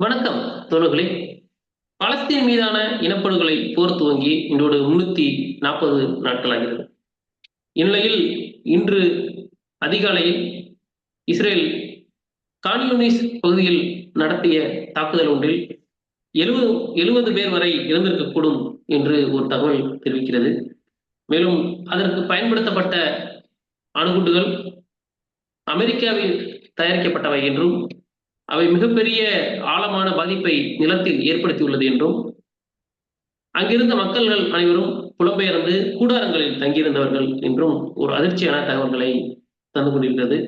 வணக்கம் தோழர்களே. பலஸ்தீன் மீதான இனப்படுகொலை போர் துவங்கி இன்றோடு 340 நாட்களாகிறது. இந்நிலையில் இன்று அதிகாலையில் இஸ்ரேல் கான் யூனிஸ் பகுதியில் நடத்திய தாக்குதல் ஒன்றில் 70 பேர் வரை இறந்திருக்கக்கூடும் என்று ஒரு தகவல் தெரிவிக்கிறது. மேலும் அதற்கு பயன்படுத்தப்பட்ட அணுகுண்டுகள் அமெரிக்காவில் தயாரிக்கப்பட்டவை என்றும் அவை மிகப்பெரிய ஆழமான பாதிப்பை நிலத்தில் ஏற்படுத்தியுள்ளது என்றும் அங்கிருந்த மக்கள்கள் அனைவரும் புலம்பெயர்ந்து கூடாரங்களில் தங்கியிருந்தவர்கள் என்றும் ஒரு அதிர்ச்சியான தகவல்களை தந்து கொண்டிருக்கிறது.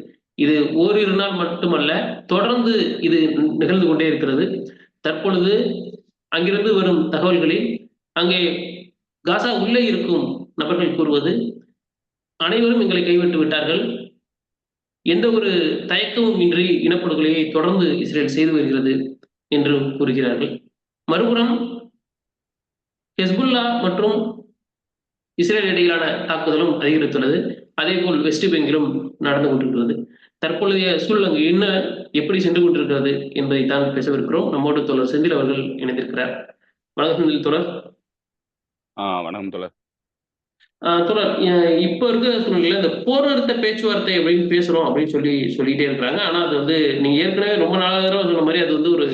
இது ஓரிரு நாள் மட்டுமல்ல, தொடர்ந்து இது நிகழ்ந்து கொண்டே இருக்கிறது. தற்பொழுது அங்கிருந்து வரும் தகவல்களில் அங்கே காசா உள்ளே இருக்கும் நபர்கள் கூறுவது, அனைவரும் எங்களை கைவிட்டு விட்டார்கள், எந்த ஒரு தயக்கமும் இன்றி இனப்படுகொலையை தொடர்ந்து இஸ்ரேல் செய்து வருகிறது என்று கூறுகிறார்கள். மறுபுறம் ஹெஸ்புல்லா மற்றும் இஸ்ரேல் இடையிலான தாக்குதலும் அதிகரித்துள்ளது. அதேபோல் வெஸ்ட் பெங்கிலும் நடந்து கொண்டிருக்கிறது. தற்பொழுதைய சூழ்நிலை என்ன, எப்படி சென்று கொண்டிருக்கிறது என்பதை தான் பேசவிருக்கிறோம். நம்மோடு தோழர் செந்தில் அவர்கள் இணைந்திருக்கிறார். வணக்கம் செந்தில் தோழர். வணக்கம் தோழர். தோழர், இப்ப இருக்கிற சூழ்நிலையில இந்த போர் நிறுத்த பேச்சுவார்த்தை அப்படின்னு பேசுறோம் அப்படின்னு சொல்லிட்டே இருக்கிறாங்க. ஆனா அது வந்து நீங்க ஏற்கனவே ரொம்ப நாளாக சொன்ன மாதிரி அது வந்து ஒரு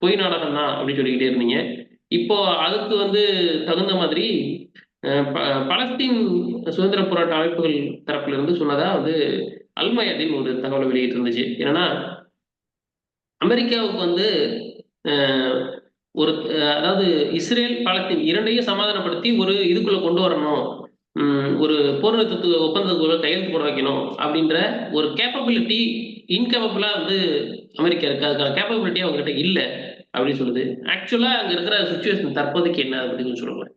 பொய் நாடகம் தான் அப்படின்னு சொல்லிக்கிட்டே இருந்தீங்க. இப்போ அதுக்கு வந்து தகுந்த மாதிரி பலஸ்தீன் சுதந்திர போராட்ட அமைப்புகள் தரப்புல இருந்து சொன்னதா வந்து அல்மயதின் ஒரு தகவலை வெளியிட்டு இருந்துச்சு. என்னன்னா, அமெரிக்காவுக்கு வந்து ஒரு அதாவது இஸ்ரேல் பாலஸ்தீன் இரண்டையும் சமாதானப்படுத்தி ஒரு இதுக்குள்ள கொண்டு வரணும், ஒரு போர் நிறுத்தத்து ஒப்பந்தத்துக்குள்ள கையெழுத்து போட வைக்கணும் அப்படின்ற ஒரு கேப்பபிலிட்டி இன்கேப்பபிளா வந்து அமெரிக்கா இருக்கு. அதுக்கான கேப்பபிலிட்டி அவங்க கிட்ட இல்லை அப்படின்னு சொல்லுது. ஆக்சுவலா அங்க இருக்கிற சுச்சுவேஷன் தற்போதைக்கு என்ன அப்படின்னு சொல்லுங்க.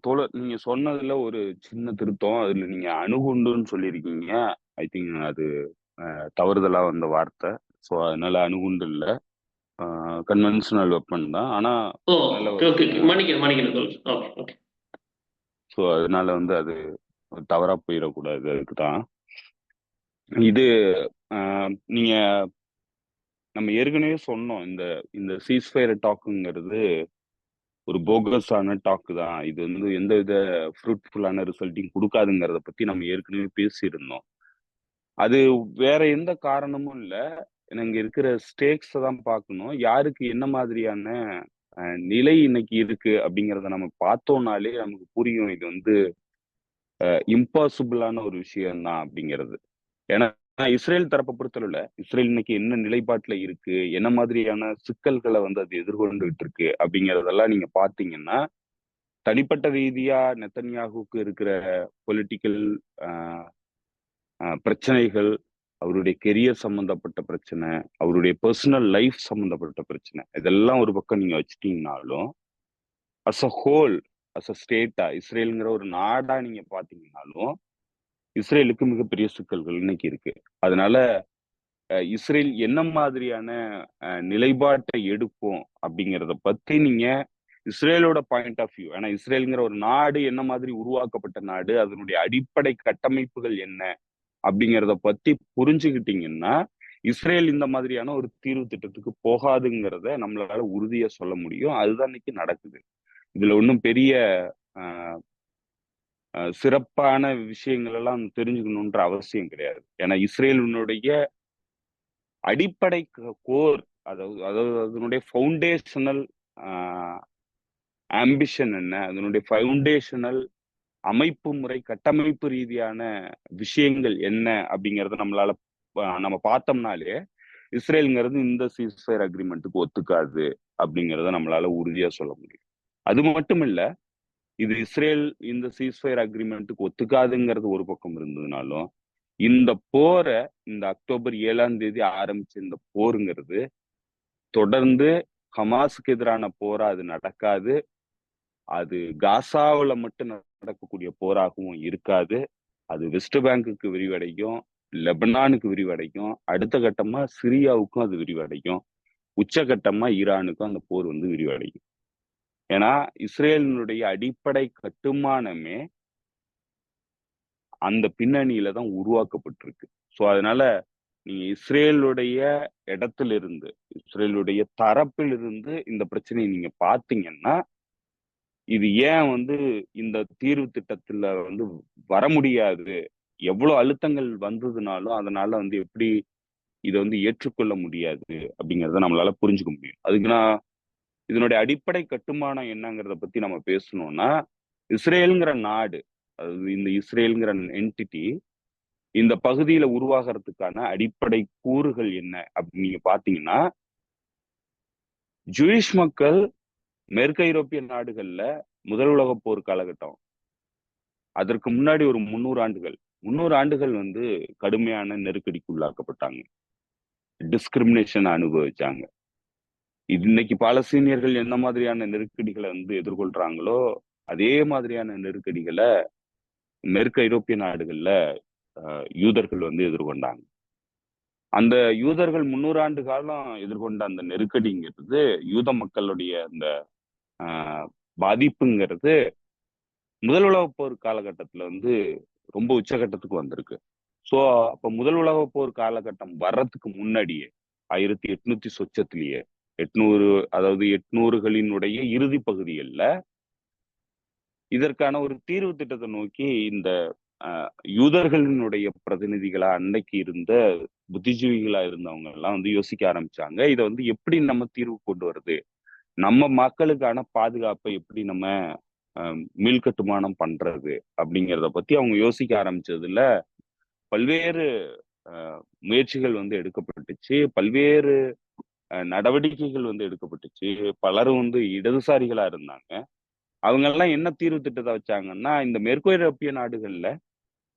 தோழர், நீங்க சொன்னதுல ஒரு சின்ன திருத்தம். அதுல நீங்க அணுகுண்டுன்னு சொல்லியிருக்கீங்க. ஐ திங்க் அது தவறுதலா வந்த வார்த்தை. ஸோ அதனால அணுகுண்டு இல்லை, கன்வென்ஷனல் வெப்பன் தான். ஆனா ஓ, நல்ல ஓகே ஓகே, மன்னிக்கிறேன். Okay okay. ஸோ அதனால வந்து அது தவறா போயிடக்கூடாது, அதுக்கு தான் இது. நீங்க நம்ம ஏற்கனவே சொன்னோம், இந்த இந்த சீஸ்ஃபயர் டாக்குங்கிறது ஒரு போகஸான டாக்கு தான். இது வந்து எந்த வித ஃப்ரூட்ஃபுல்லான ரிசல்ட்டையும் கொடுக்காதுங்கிறத பத்தி நம்ம ஏற்கனவே பேசியிருந்தோம். அது வேற எந்த காரணமும் இல்ல. ஏன்னா இங்க இருக்கிற ஸ்டேக்ஸை தான் பார்க்கணும். யாருக்கு என்ன மாதிரியான நிலை இன்னைக்கு இருக்கு அப்படிங்கிறத நம்ம பார்த்தோம்னாலே நமக்கு புரியும், இது வந்து இம்பாசிபிளான ஒரு விஷயம் தான் அப்படிங்கிறது. ஏன்னா இஸ்ரேல் தரப்பை பொறுத்தளவுல இஸ்ரேல் இன்னைக்கு என்ன நிலைப்பாட்டுல இருக்கு, என்ன மாதிரியான சிக்கல்களை வந்து அது எதிர்கொண்டுகிட்டு இருக்கு அப்படிங்கிறதெல்லாம் நீங்க பாத்தீங்கன்னா, தனிப்பட்ட ரீதியா நெத்தன்யாகுக்கு இருக்கிற பொலிட்டிக்கல் பிரச்சனைகள், அவருடைய கெரியர் சம்பந்தப்பட்ட பிரச்சனை, அவருடைய பர்சனல் லைஃப் சம்பந்தப்பட்ட பிரச்சனை, இதெல்லாம் ஒரு பக்கம் நீங்க வச்சுட்டீங்கனாலும், as a whole, as a ஸ்டேட்டா, இஸ்ரேலுங்கிற ஒரு நாடா நீங்க பாத்தீங்கன்னாலும் இஸ்ரேலுக்கு மிகப்பெரிய சிக்கல்கள் இன்னைக்கு இருக்கு. அதனால இஸ்ரேல் என்ன மாதிரியான நிலைப்பாட்டை எடுக்கும் அப்படிங்கிறத பத்தி நீங்க இஸ்ரேலோட பாயிண்ட் ஆஃப் வியூ, ஏன்னா இஸ்ரேலுங்கிற ஒரு நாடு என்ன மாதிரி உருவாக்கப்பட்ட நாடு, அதனுடைய அடிப்படை கட்டமைப்புகள் என்ன அப்படிங்கிறத பத்தி புரிஞ்சுக்கிட்டீங்கன்னா, இஸ்ரேல் இந்த மாதிரியான ஒரு தீர்வு திட்டத்துக்கு போகாதுங்கிறத நம்மளால உறுதியா சொல்ல முடியும். அதுதான் இன்னைக்கு நடக்குது. இதுல ஒன்றும் பெரிய சிறப்பான விஷயங்கள் எல்லாம் தெரிஞ்சுக்கணுன்ற அவசியம் கிடையாது. ஏன்னா இஸ்ரேலினுடைய அடிப்படை கோர், அதாவது அதனுடைய ஃபவுண்டேஷனல் ஆம்பிஷன் என்ன, அதனுடைய ஃபவுண்டேஷனல் அமைப்பு முறை, கட்டமைப்பு ரீதியான விஷயங்கள் என்ன அப்படிங்கறத நம்ம பார்த்தோம்னாலே இஸ்ரேலுங்கிறது இந்த சீஸ்ஃபயர் அக்ரிமெண்ட்டுக்கு ஒத்துக்காது அப்படிங்கிறத நம்மளால உறுதியா சொல்ல முடியும். அது மட்டும் இல்ல, இது இஸ்ரேல் இந்த சீஸ்ஃபயர் அக்ரிமெண்ட்டுக்கு ஒத்துக்காதுங்கிறது ஒரு பக்கம் இருந்ததுனாலும், இந்த போரை, இந்த அக்டோபர் 7ஆம் தேதி ஆரம்பிச்ச இந்த போருங்கிறது தொடர்ந்து ஹமாஸுக்கு எதிரான போரா அது நடக்காது. அது காசாவுல மட்டும் நடக்கக்கூடிய போராகவும் இருக்காது. அது வெஸ்ட் பேங்குக்கு விரிவடைக்கும், லெபனானுக்கு விரிவடைக்கும், அடுத்த கட்டமா சிரியாவுக்கும் அது விரிவடைக்கும், உச்சகட்டமா ஈரானுக்கும் அந்த போர் வந்து விரிவடையும். ஏன்னா இஸ்ரேலினுடைய அடிப்படை கட்டுமானமே அந்த பின்னணியில தான் உருவாக்கப்பட்டிருக்கு. ஸோ அதனால நீங்க இஸ்ரேலுடைய இடத்திலிருந்து, இஸ்ரேலுடைய தரப்பிலிருந்து இந்த பிரச்சனையை நீங்க பார்த்தீங்கன்னா, இது ஏன் வந்து இந்த தீர்வு திட்டத்துல வந்து வர முடியாது? எவ்வளவு அழுத்தங்கள் வந்ததுனாலும், அதனால வந்து எப்படி இத வந்து ஏற்றுக்கொள்ள முடியாது அப்படிங்கிறத நம்மளால புரிஞ்சுக்க முடியும். அதுக்கு நான் இதனுடைய அடிப்படை கட்டுமானம் என்னங்கிறத பத்தி நம்ம பேசணும்னா, இஸ்ரேல்ங்கிற நாடு, அதாவது இந்த இஸ்ரேல்ங்கிற என்டிட்டி இந்த பகுதியில உருவாகறதுக்கான அடிப்படை கூறுகள் என்ன அப்படின்னு நீங்க பாத்தீங்கன்னா, ஜூயிஷ் மக்கள் மேற்கு ஐரோப்பிய நாடுகள்ல முதல் உலகப் போர் காலகட்டம், அதற்கு முன்னாடி ஒரு 300 ஆண்டுகள் வந்து கடுமையான நெருக்கடிக்கு உள்ளாக்கப்பட்டாங்க. டிஸ்கிரிமினேஷன் அனுபவிச்சாங்க. இன்னைக்கு பாலஸ்தீனியர்கள் என்ன மாதிரியான நெருக்கடிகளை வந்து எதிர்கொள்றாங்களோ, அதே மாதிரியான நெருக்கடிகளை மேற்கு ஐரோப்பிய நாடுகள்ல யூதர்கள் வந்து எதிர்கொண்டாங்க. அந்த யூதர்கள் 300 ஆண்டு காலம் எதிர்கொண்ட அந்த நெருக்கடிங்கிறது, யூத மக்களுடைய அந்த ஆஹ் பாதிப்புங்கிறது முதல் உலகப் போர் காலகட்டத்துல வந்து ரொம்ப உச்சகட்டத்துக்கு வந்திருக்கு. சோ அப்ப முதல் உலகப் போர் காலகட்டம் வர்றதுக்கு முன்னாடியே 1800 சொச்சத்திலேயே 800, அதாவது 800களினுடைய இறுதி பகுதிகள்ல இதற்கான ஒரு தீர்வு திட்டத்தை நோக்கி இந்த யூதர்களினுடைய பிரதிநிதிகளா அன்னைக்கு இருந்த புத்திஜீவிகளா இருந்தவங்க எல்லாம் வந்து யோசிக்க ஆரம்பிச்சாங்க. இதை வந்து எப்படி நம்ம தீர்வு கொண்டு வருது, நம்ம மக்களுக்கான பாதுகாப்பை எப்படி நம்ம மீள்கட்டுமானம் பண்றது அப்படிங்கிறத பத்தி அவங்க யோசிக்க ஆரம்பிச்சதுல பல்வேறு முயற்சிகள் வந்து எடுக்கப்பட்டுச்சு. பல்வேறு நடவடிக்கைகள் வந்து எடுக்கப்பட்டுச்சு. பலரும் வந்து இடதுசாரிகளா இருந்தாங்க. அவங்க எல்லாம் என்ன தீர்வு திட்டத்தை வச்சாங்கன்னா, இந்த மேற்கு ஐரோப்பிய நாடுகள்ல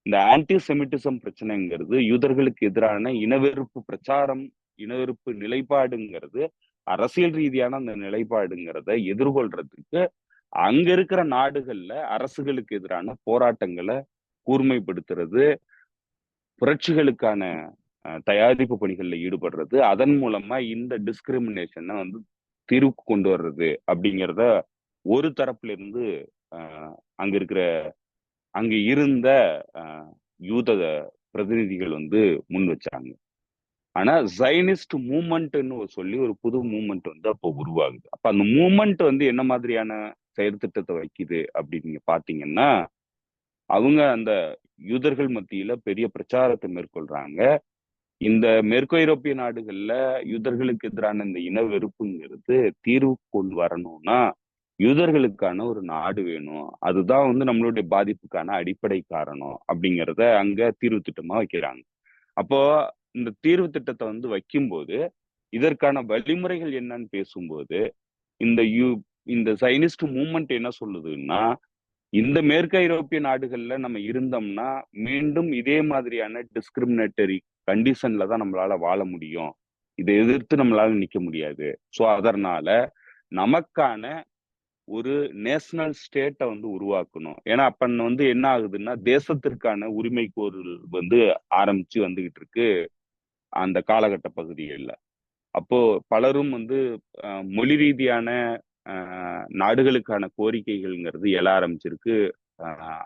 இந்த ஆன்டி செமிட்டிசம் பிரச்சனைங்கிறது, யூதர்களுக்கு எதிரான இனவெறுப்பு பிரச்சாரம், இனவெறுப்பு நிலைப்பாடுங்கிறது, அரசியல் ரீதியான அந்த நிலைப்பாடுங்கிறத எதிர்கொள்றதுக்கு அங்க இருக்கிற நாடுகள்ல அரசுகளுக்கு எதிரான போராட்டங்களை கூர்மைப்படுத்துறது, புரட்சிகளுக்கான தயாரிப்பு பணிகள்ல ஈடுபடுறது, அதன் மூலமா இந்த டிஸ்கிரிமினேஷனை வந்து தீர்வுக்கு கொண்டு வர்றது அப்படிங்கிறத ஒரு தரப்புல இருந்து அங்க இருக்கிற அங்க இருந்த யூத பிரதிநிதிகள் வந்து முன் வச்சாங்க. ஆனா ஜைனிஸ்ட் மூவ்மெண்ட்னு சொல்லி ஒரு புது மூவ்மெண்ட் வந்து அப்போ உருவாகுது. அப்ப அந்த மூவ்மெண்ட் வந்து என்ன மாதிரியான செயற்திட்டத்தை வைக்குது அப்படின்னு நீங்க பாத்தீங்கன்னா, அவங்க அந்த யூதர்கள் மத்தியில பெரிய பிரச்சாரத்தை மேற்கொள்றாங்க. இந்த மேற்கு ஐரோப்பிய நாடுகள்ல யூதர்களுக்கு எதிரான இந்த இன வெறுப்புங்கிறது தீர்வு கொண்டு வரணும்னா, யூதர்களுக்கான ஒரு நாடு வேணும். அதுதான் வந்து நம்மளுடைய பாதிப்புக்கான அடிப்படை காரணம் அப்படிங்கிறத அங்க தீர்வு திட்டமா வைக்கிறாங்க. அப்போ இந்த தீர்வு திட்டத்தை வந்து வைக்கும்போது, இதற்கான வழிமுறைகள் என்னன்னு பேசும்போது, இந்த இந்த சைனிஸ்ட் மூவ்மெண்ட் என்ன சொல்லுதுன்னா, இந்த மேற்கு ஐரோப்பிய நாடுகள்ல நம்ம இருந்தோம்னா, மீண்டும் இதே மாதிரியான டிஸ்கிரிமினேட்டரி கண்டிஷன்ல தான் நம்மளால வாழ முடியும். இதை எதிர்த்து நம்மளால நிக்க முடியாது. சோ அதனால நமக்கான ஒரு நேஷனல் ஸ்டேட்டை வந்து உருவாக்கணும். ஏன்னா அப்ப வந்து என்ன ஆகுதுன்னா, தேசத்திற்கான உரிமை கோரல் வந்து ஆரம்பிச்சு வந்துகிட்டு இருக்கு அந்த காலகட்ட பகுதிகள்ல. அப்போ பலரும் வந்து மொழி ரீதியான நாடுகளுக்கான கோரிக்கைகள்ங்கிறது எழ ஆரம்பிச்சிருக்கு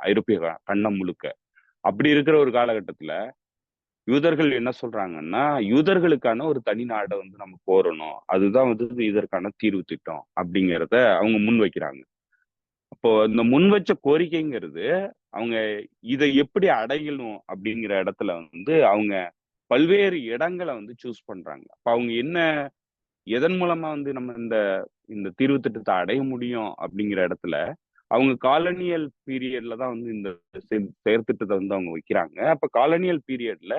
ஐரோப்பிய கண்டம் முழுக்க. அப்படி இருக்கிற ஒரு காலகட்டத்துல யூதர்கள் என்ன சொல்றாங்கன்னா, யூதர்களுக்கான ஒரு தனி நாடை வந்து நம்ம கோரணும், அதுதான் வந்து இதற்கான தீர்வு திட்டம் அப்படிங்கிறத அவங்க முன் வைக்கிறாங்க. அப்போ இந்த முன் வச்ச கோரிக்கைங்கிறது, அவங்க இதை எப்படி அடையணும் அப்படிங்கிற இடத்துல வந்து அவங்க பல்வேறு இடங்களை வந்து சூஸ் பண்றாங்க. அப்ப அவங்க என்ன, எதன் மூலமா வந்து நம்ம இந்த இந்த தீர்வு திட்டத்தை அடைய முடியும் அப்படிங்கிற இடத்துல அவங்க காலனியல் பீரியட்ல தான் வந்து இந்த செயற்திட்டத்தை வந்து அவங்க வைக்கிறாங்க. அப்ப காலனியல் பீரியட்ல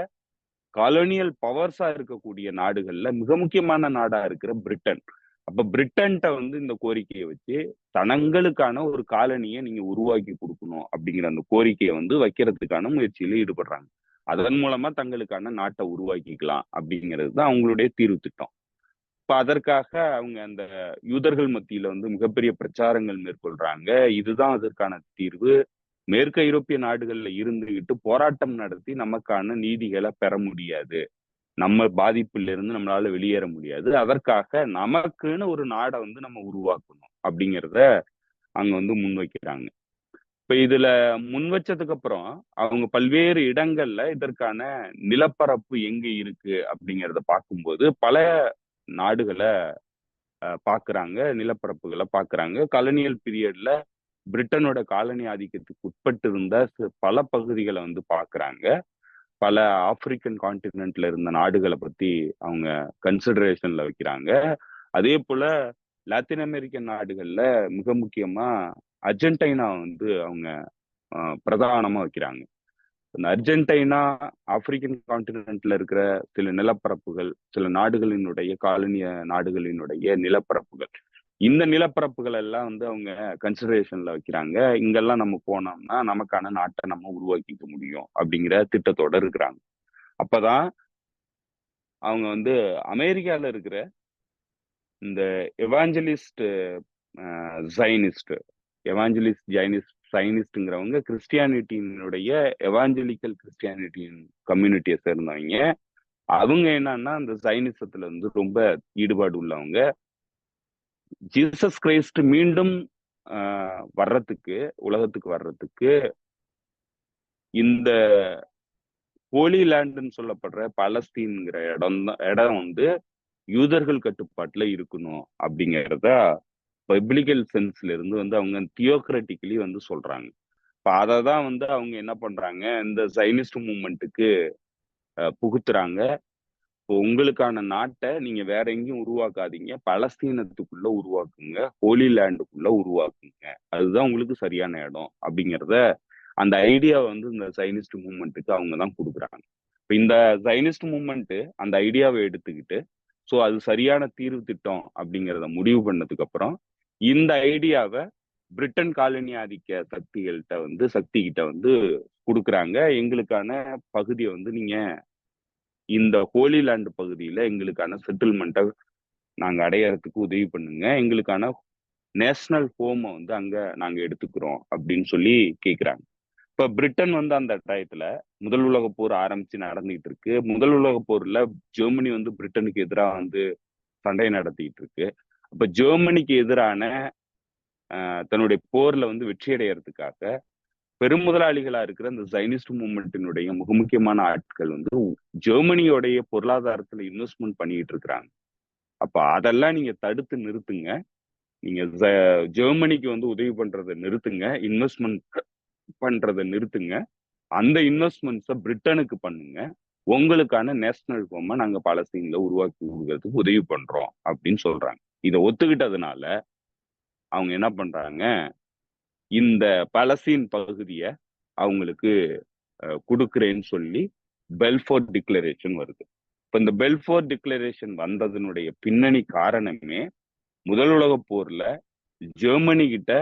காலனியல் பவர்ஸா இருக்கக்கூடிய நாடுகள்ல மிக முக்கியமான நாடா இருக்கிற பிரிட்டன். அப்ப பிரிட்டன்ட்ட வந்து இந்த கோரிக்கையை வச்சு தனங்களுக்கான ஒரு காலனியை நீங்க உருவாக்கி கொடுக்கணும் அப்படிங்கிற அந்த கோரிக்கையை வந்து வைக்கிறதுக்கான முயற்சியில ஈடுபடுறாங்க. அதன் மூலமா தங்களுக்கான நாட்டை உருவாக்கிக்கலாம் அப்படிங்கிறது தான் அவங்களுடைய தீர்வு திட்டம். இப்ப அதற்காக அவங்க அந்த யூதர்கள் மத்தியில வந்து மிகப்பெரிய பிரச்சாரங்கள் மேற்கொள்றாங்க. இதுதான் அதற்கான தீர்வு. மேற்கு ஐரோப்பிய நாடுகள்ல இருந்துகிட்டு போராட்டம் நடத்தி நமக்கான நீதிகளை பெற முடியாது, நம்ம பாதிப்புல இருந்து நம்மளால வெளியேற முடியாது, அதற்காக நமக்குன்னு ஒரு நாடை வந்து நம்ம உருவாக்கணும் அப்படிங்கிறத அங்க வந்து முன்வைக்கிறாங்க. இப்ப இதுல முன் வச்சதுக்கு அப்புறம் அவங்க பல்வேறு இடங்கள்ல இதற்கான நிலப்பரப்பு எங்க இருக்கு அப்படிங்கிறத பார்க்கும்போது பல நாடுகளை பாக்குறாங்க, நிலப்பரப்புகளை பாக்குறாங்க. கலனியல் பீரியட்ல பிரிட்டனோட காலனி ஆதிக்கத்துக்கு உட்பட்டு இருந்த பல பகுதிகளை வந்து பாக்குறாங்க. பல ஆப்பிரிக்கன் கான்டினென்ட்ல இருந்த நாடுகளை பத்தி அவங்க கன்சிடரேஷன்ல வைக்கிறாங்க. அதே போல லாத்தின் அமெரிக்கன் நாடுகள்ல மிக முக்கியமா அர்ஜென்டினா வந்து அவங்க பிரதானமா வைக்கிறாங்க. இந்த அர்ஜென்டினா ஆப்பிரிக்கன் கான்டினென்ட்ல இருக்கிற சில நிலப்பரப்புகள், சில நாடுகளினுடைய காலனிய நாடுகளினுடைய நிலப்பரப்புகள், இந்த நிலப்பரப்புகள் எல்லாம் வந்து அவங்க கன்சிடரேஷன்ல வைக்கிறாங்க. இங்கெல்லாம் நம்ம போனோம்னா நமக்கான நாட்டை நம்ம உருவாக்கிக்க முடியும் அப்படிங்கிற திட்டத்தோட இருக்கிறாங்க. அப்பதான் அவங்க வந்து அமெரிக்கால இருக்கிற இந்த எவாஞ்சலிஸ்ட் ஜைனிஸ்ட் எவாஞ்சலிஸ்ட் ஜைனிஸ்ட் சைனிஸ்ட்ங்கிறவங்க கிறிஸ்டியானிட்டியினுடைய எவாஞ்சலிக்கல் கிறிஸ்டியானிட்டியின் கம்யூனிட்டியை சேர்ந்தவங்க. அவங்க என்னன்னா அந்த சைனிசத்துல வந்து ரொம்ப ஈடுபாடு உள்ளவங்க. ஜீசஸ் கிரைஸ்ட் மீண்டும் வர்றதுக்கு, உலகத்துக்கு வர்றதுக்கு இந்த ஹோலி லேண்டுன்னு சொல்லப்படுற பாலஸ்தீன்ங்கிற இடம் வந்து யூதர்கள் கட்டுப்பாட்டுல இருக்கணும் அப்படிங்கிறத பப்ளிக்கல் சென்ஸ்ல இருந்து வந்து அவங்க தியோக்ரட்டிக்கலி வந்து சொல்றாங்க. இப்ப அததான் வந்து அவங்க என்ன பண்றாங்க, இந்த சைனிஸ்ட் மூவ்மெண்ட்டுக்கு புகுத்துறாங்க. இப்போ உங்களுக்கான நாட்டை நீங்க வேற எங்கேயும் உருவாக்காதீங்க, பலஸ்தீனத்துக்குள்ள உருவாக்குங்க, ஹோலி லேண்டுக்குள்ள உருவாக்குங்க, அதுதான் உங்களுக்கு சரியான இடம் அப்படிங்கிறத அந்த ஐடியாவை வந்து இந்த சைனிஸ்ட் மூவ்மெண்ட்டுக்கு அவங்க தான் கொடுக்குறாங்க. இப்போ இந்த சைனிஸ்ட் மூவ்மெண்ட் அந்த ஐடியாவை எடுத்துக்கிட்டு ஸோ அது சரியான தீர்வு திட்டம் அப்படிங்கிறத முடிவு பண்ணதுக்கு அப்புறம் இந்த ஐடியாவை பிரிட்டன் காலனி ஆதிக்க சக்தி கிட்ட வந்து கொடுக்குறாங்க. எங்களுக்கான பகுதியை வந்து நீங்க இந்த ஹோலி லேண்ட் பகுதியில எங்களுக்கான செட்டில்மெண்ட்டை நாங்க அடையறதுக்கு உதவி பண்ணுங்க, எங்களுக்கான நேஷனல் ஹோமை வந்து அங்க நாங்க எடுத்துக்கிறோம் அப்படின்னு சொல்லி கேட்கிறாங்க. இப்ப பிரிட்டன் வந்து அந்த டயத்துல முதல் உலக போர் ஆரம்பிச்சு நடந்துகிட்டு இருக்கு. முதல் உலக போர்ல ஜெர்மனி வந்து பிரிட்டனுக்கு எதிராக வந்து சண்டை நடத்திட்டு இருக்கு. அப்ப ஜெர்மனிக்கு எதிரான தன்னுடைய போர்ல வந்து வெற்றி அடையறதுக்காக பெரும் முதலாளிகளா இருக்கிற இந்த சைனிஸ்ட் மூவ்மெண்ட்டினுடைய மிக முக்கியமான ஆட்கள் வந்து ஜெர்மனியோடைய பொருளாதாரத்துல இன்வெஸ்ட்மெண்ட் பண்ணிட்டு இருக்கிறாங்க. அப்ப அதெல்லாம் நீங்க தடுத்து நிறுத்துங்க, நீங்க ஜெர்மனிக்கு வந்து உதவி பண்றதை நிறுத்துங்க, இன்வெஸ்ட்மெண்ட் பண்றதை நிறுத்துங்க, அந்த இன்வெஸ்ட்மெண்ட்ஸை பிரிட்டனுக்கு பண்ணுங்க, உங்களுக்கான நேஷனல் ஹோமை நாங்க பாலஸ்தீன்ல உருவாக்கி கொடுக்கறதுக்கு உதவி பண்றோம் அப்படின்னு சொல்றாங்க. இதை ஒத்துக்கிட்டதுனால அவங்க என்ன பண்றாங்க, இந்த பாலஸ்தீன் பகுதியை அவங்களுக்கு கொடுக்குறேன்னு சொல்லி பெல்ஃபோர்ட் டிக்ளரேஷன் வருது. இப்ப இந்த பெல்ஃபோர்ட் டிக்ளரேஷன் வந்ததனுடைய பின்னணி காரணமே முதல் உலக போர்ல ஜெர்மனி கிட்ட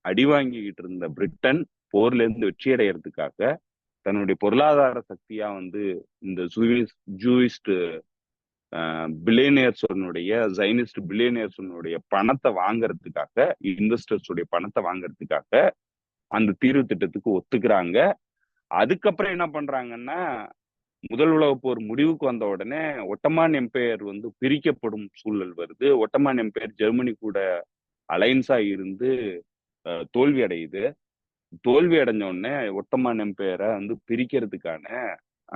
அடி வாங்கிக்கிட்டு இருந்த பிரிட்டன் போர்ல இருந்து வெற்றி அடைகிறதுக்காக தன்னுடைய பொருளாதார சக்தியா வந்து இந்த ஜூயிஸ்ட் பில்லியனியர்ஸனுடைய ஜைனிஸ்ட் பில்லியனியர்ஸனுடைய பணத்தை வாங்குறதுக்காக, இன்வெஸ்டர்ஸுடைய பணத்தை வாங்குறதுக்காக அந்த தீர்வு திட்டத்துக்கு ஒத்துக்கிறாங்க. அதுக்கப்புறம் என்ன பண்றாங்கன்னா, முதல் உலக போர் முடிவுக்கு வந்த உடனே ஒட்டமான் எம்பையர் வந்து பிரிக்கப்படும் சூழல் வருது. ஒட்டமான் எம்பையர் ஜெர்மனி கூட அலைன்ஸா இருந்து தோல்வி அடையுது. தோல்வி அடைஞ்ச உடனே ஒட்டமான் எம்பையரை வந்து பிரிக்கிறதுக்கான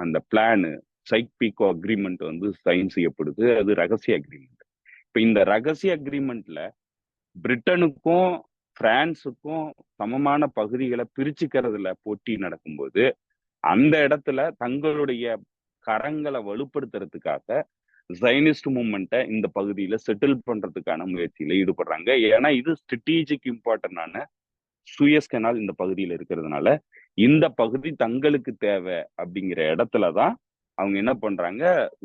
அந்த பிளானு சைக்-பீக்கோ அக்ரிமெண்ட் வந்து சைன் செய்யப்படுது. அது ரகசிய அக்ரிமெண்ட். இப்ப இந்த ரகசிய அக்ரிமெண்ட்ல பிரிட்டனுக்கும் பிரான்ஸுக்கும் சமமான பகுதிகளை பிரிச்சுக்கிறதுல போட்டி நடக்கும்போது அந்த இடத்துல தங்களுடைய கரங்களை வலுப்படுத்துறதுக்காக ஜைனிஸ்ட் மூவ்மெண்ட்டை இந்த பகுதியில செட்டில் பண்றதுக்கான முயற்சியில ஈடுபடுறாங்க. ஏன்னா இது ஸ்ட்ராட்டஜிக் இம்பார்ட்டன்டான சூயஸ் கெனால் இந்த பகுதியில இருக்கிறதுனால இந்த பகுதி தங்களுக்கு தேவை அப்படிங்கிற இடத்துலதான் அவங்க என்ன பண்றாங்க,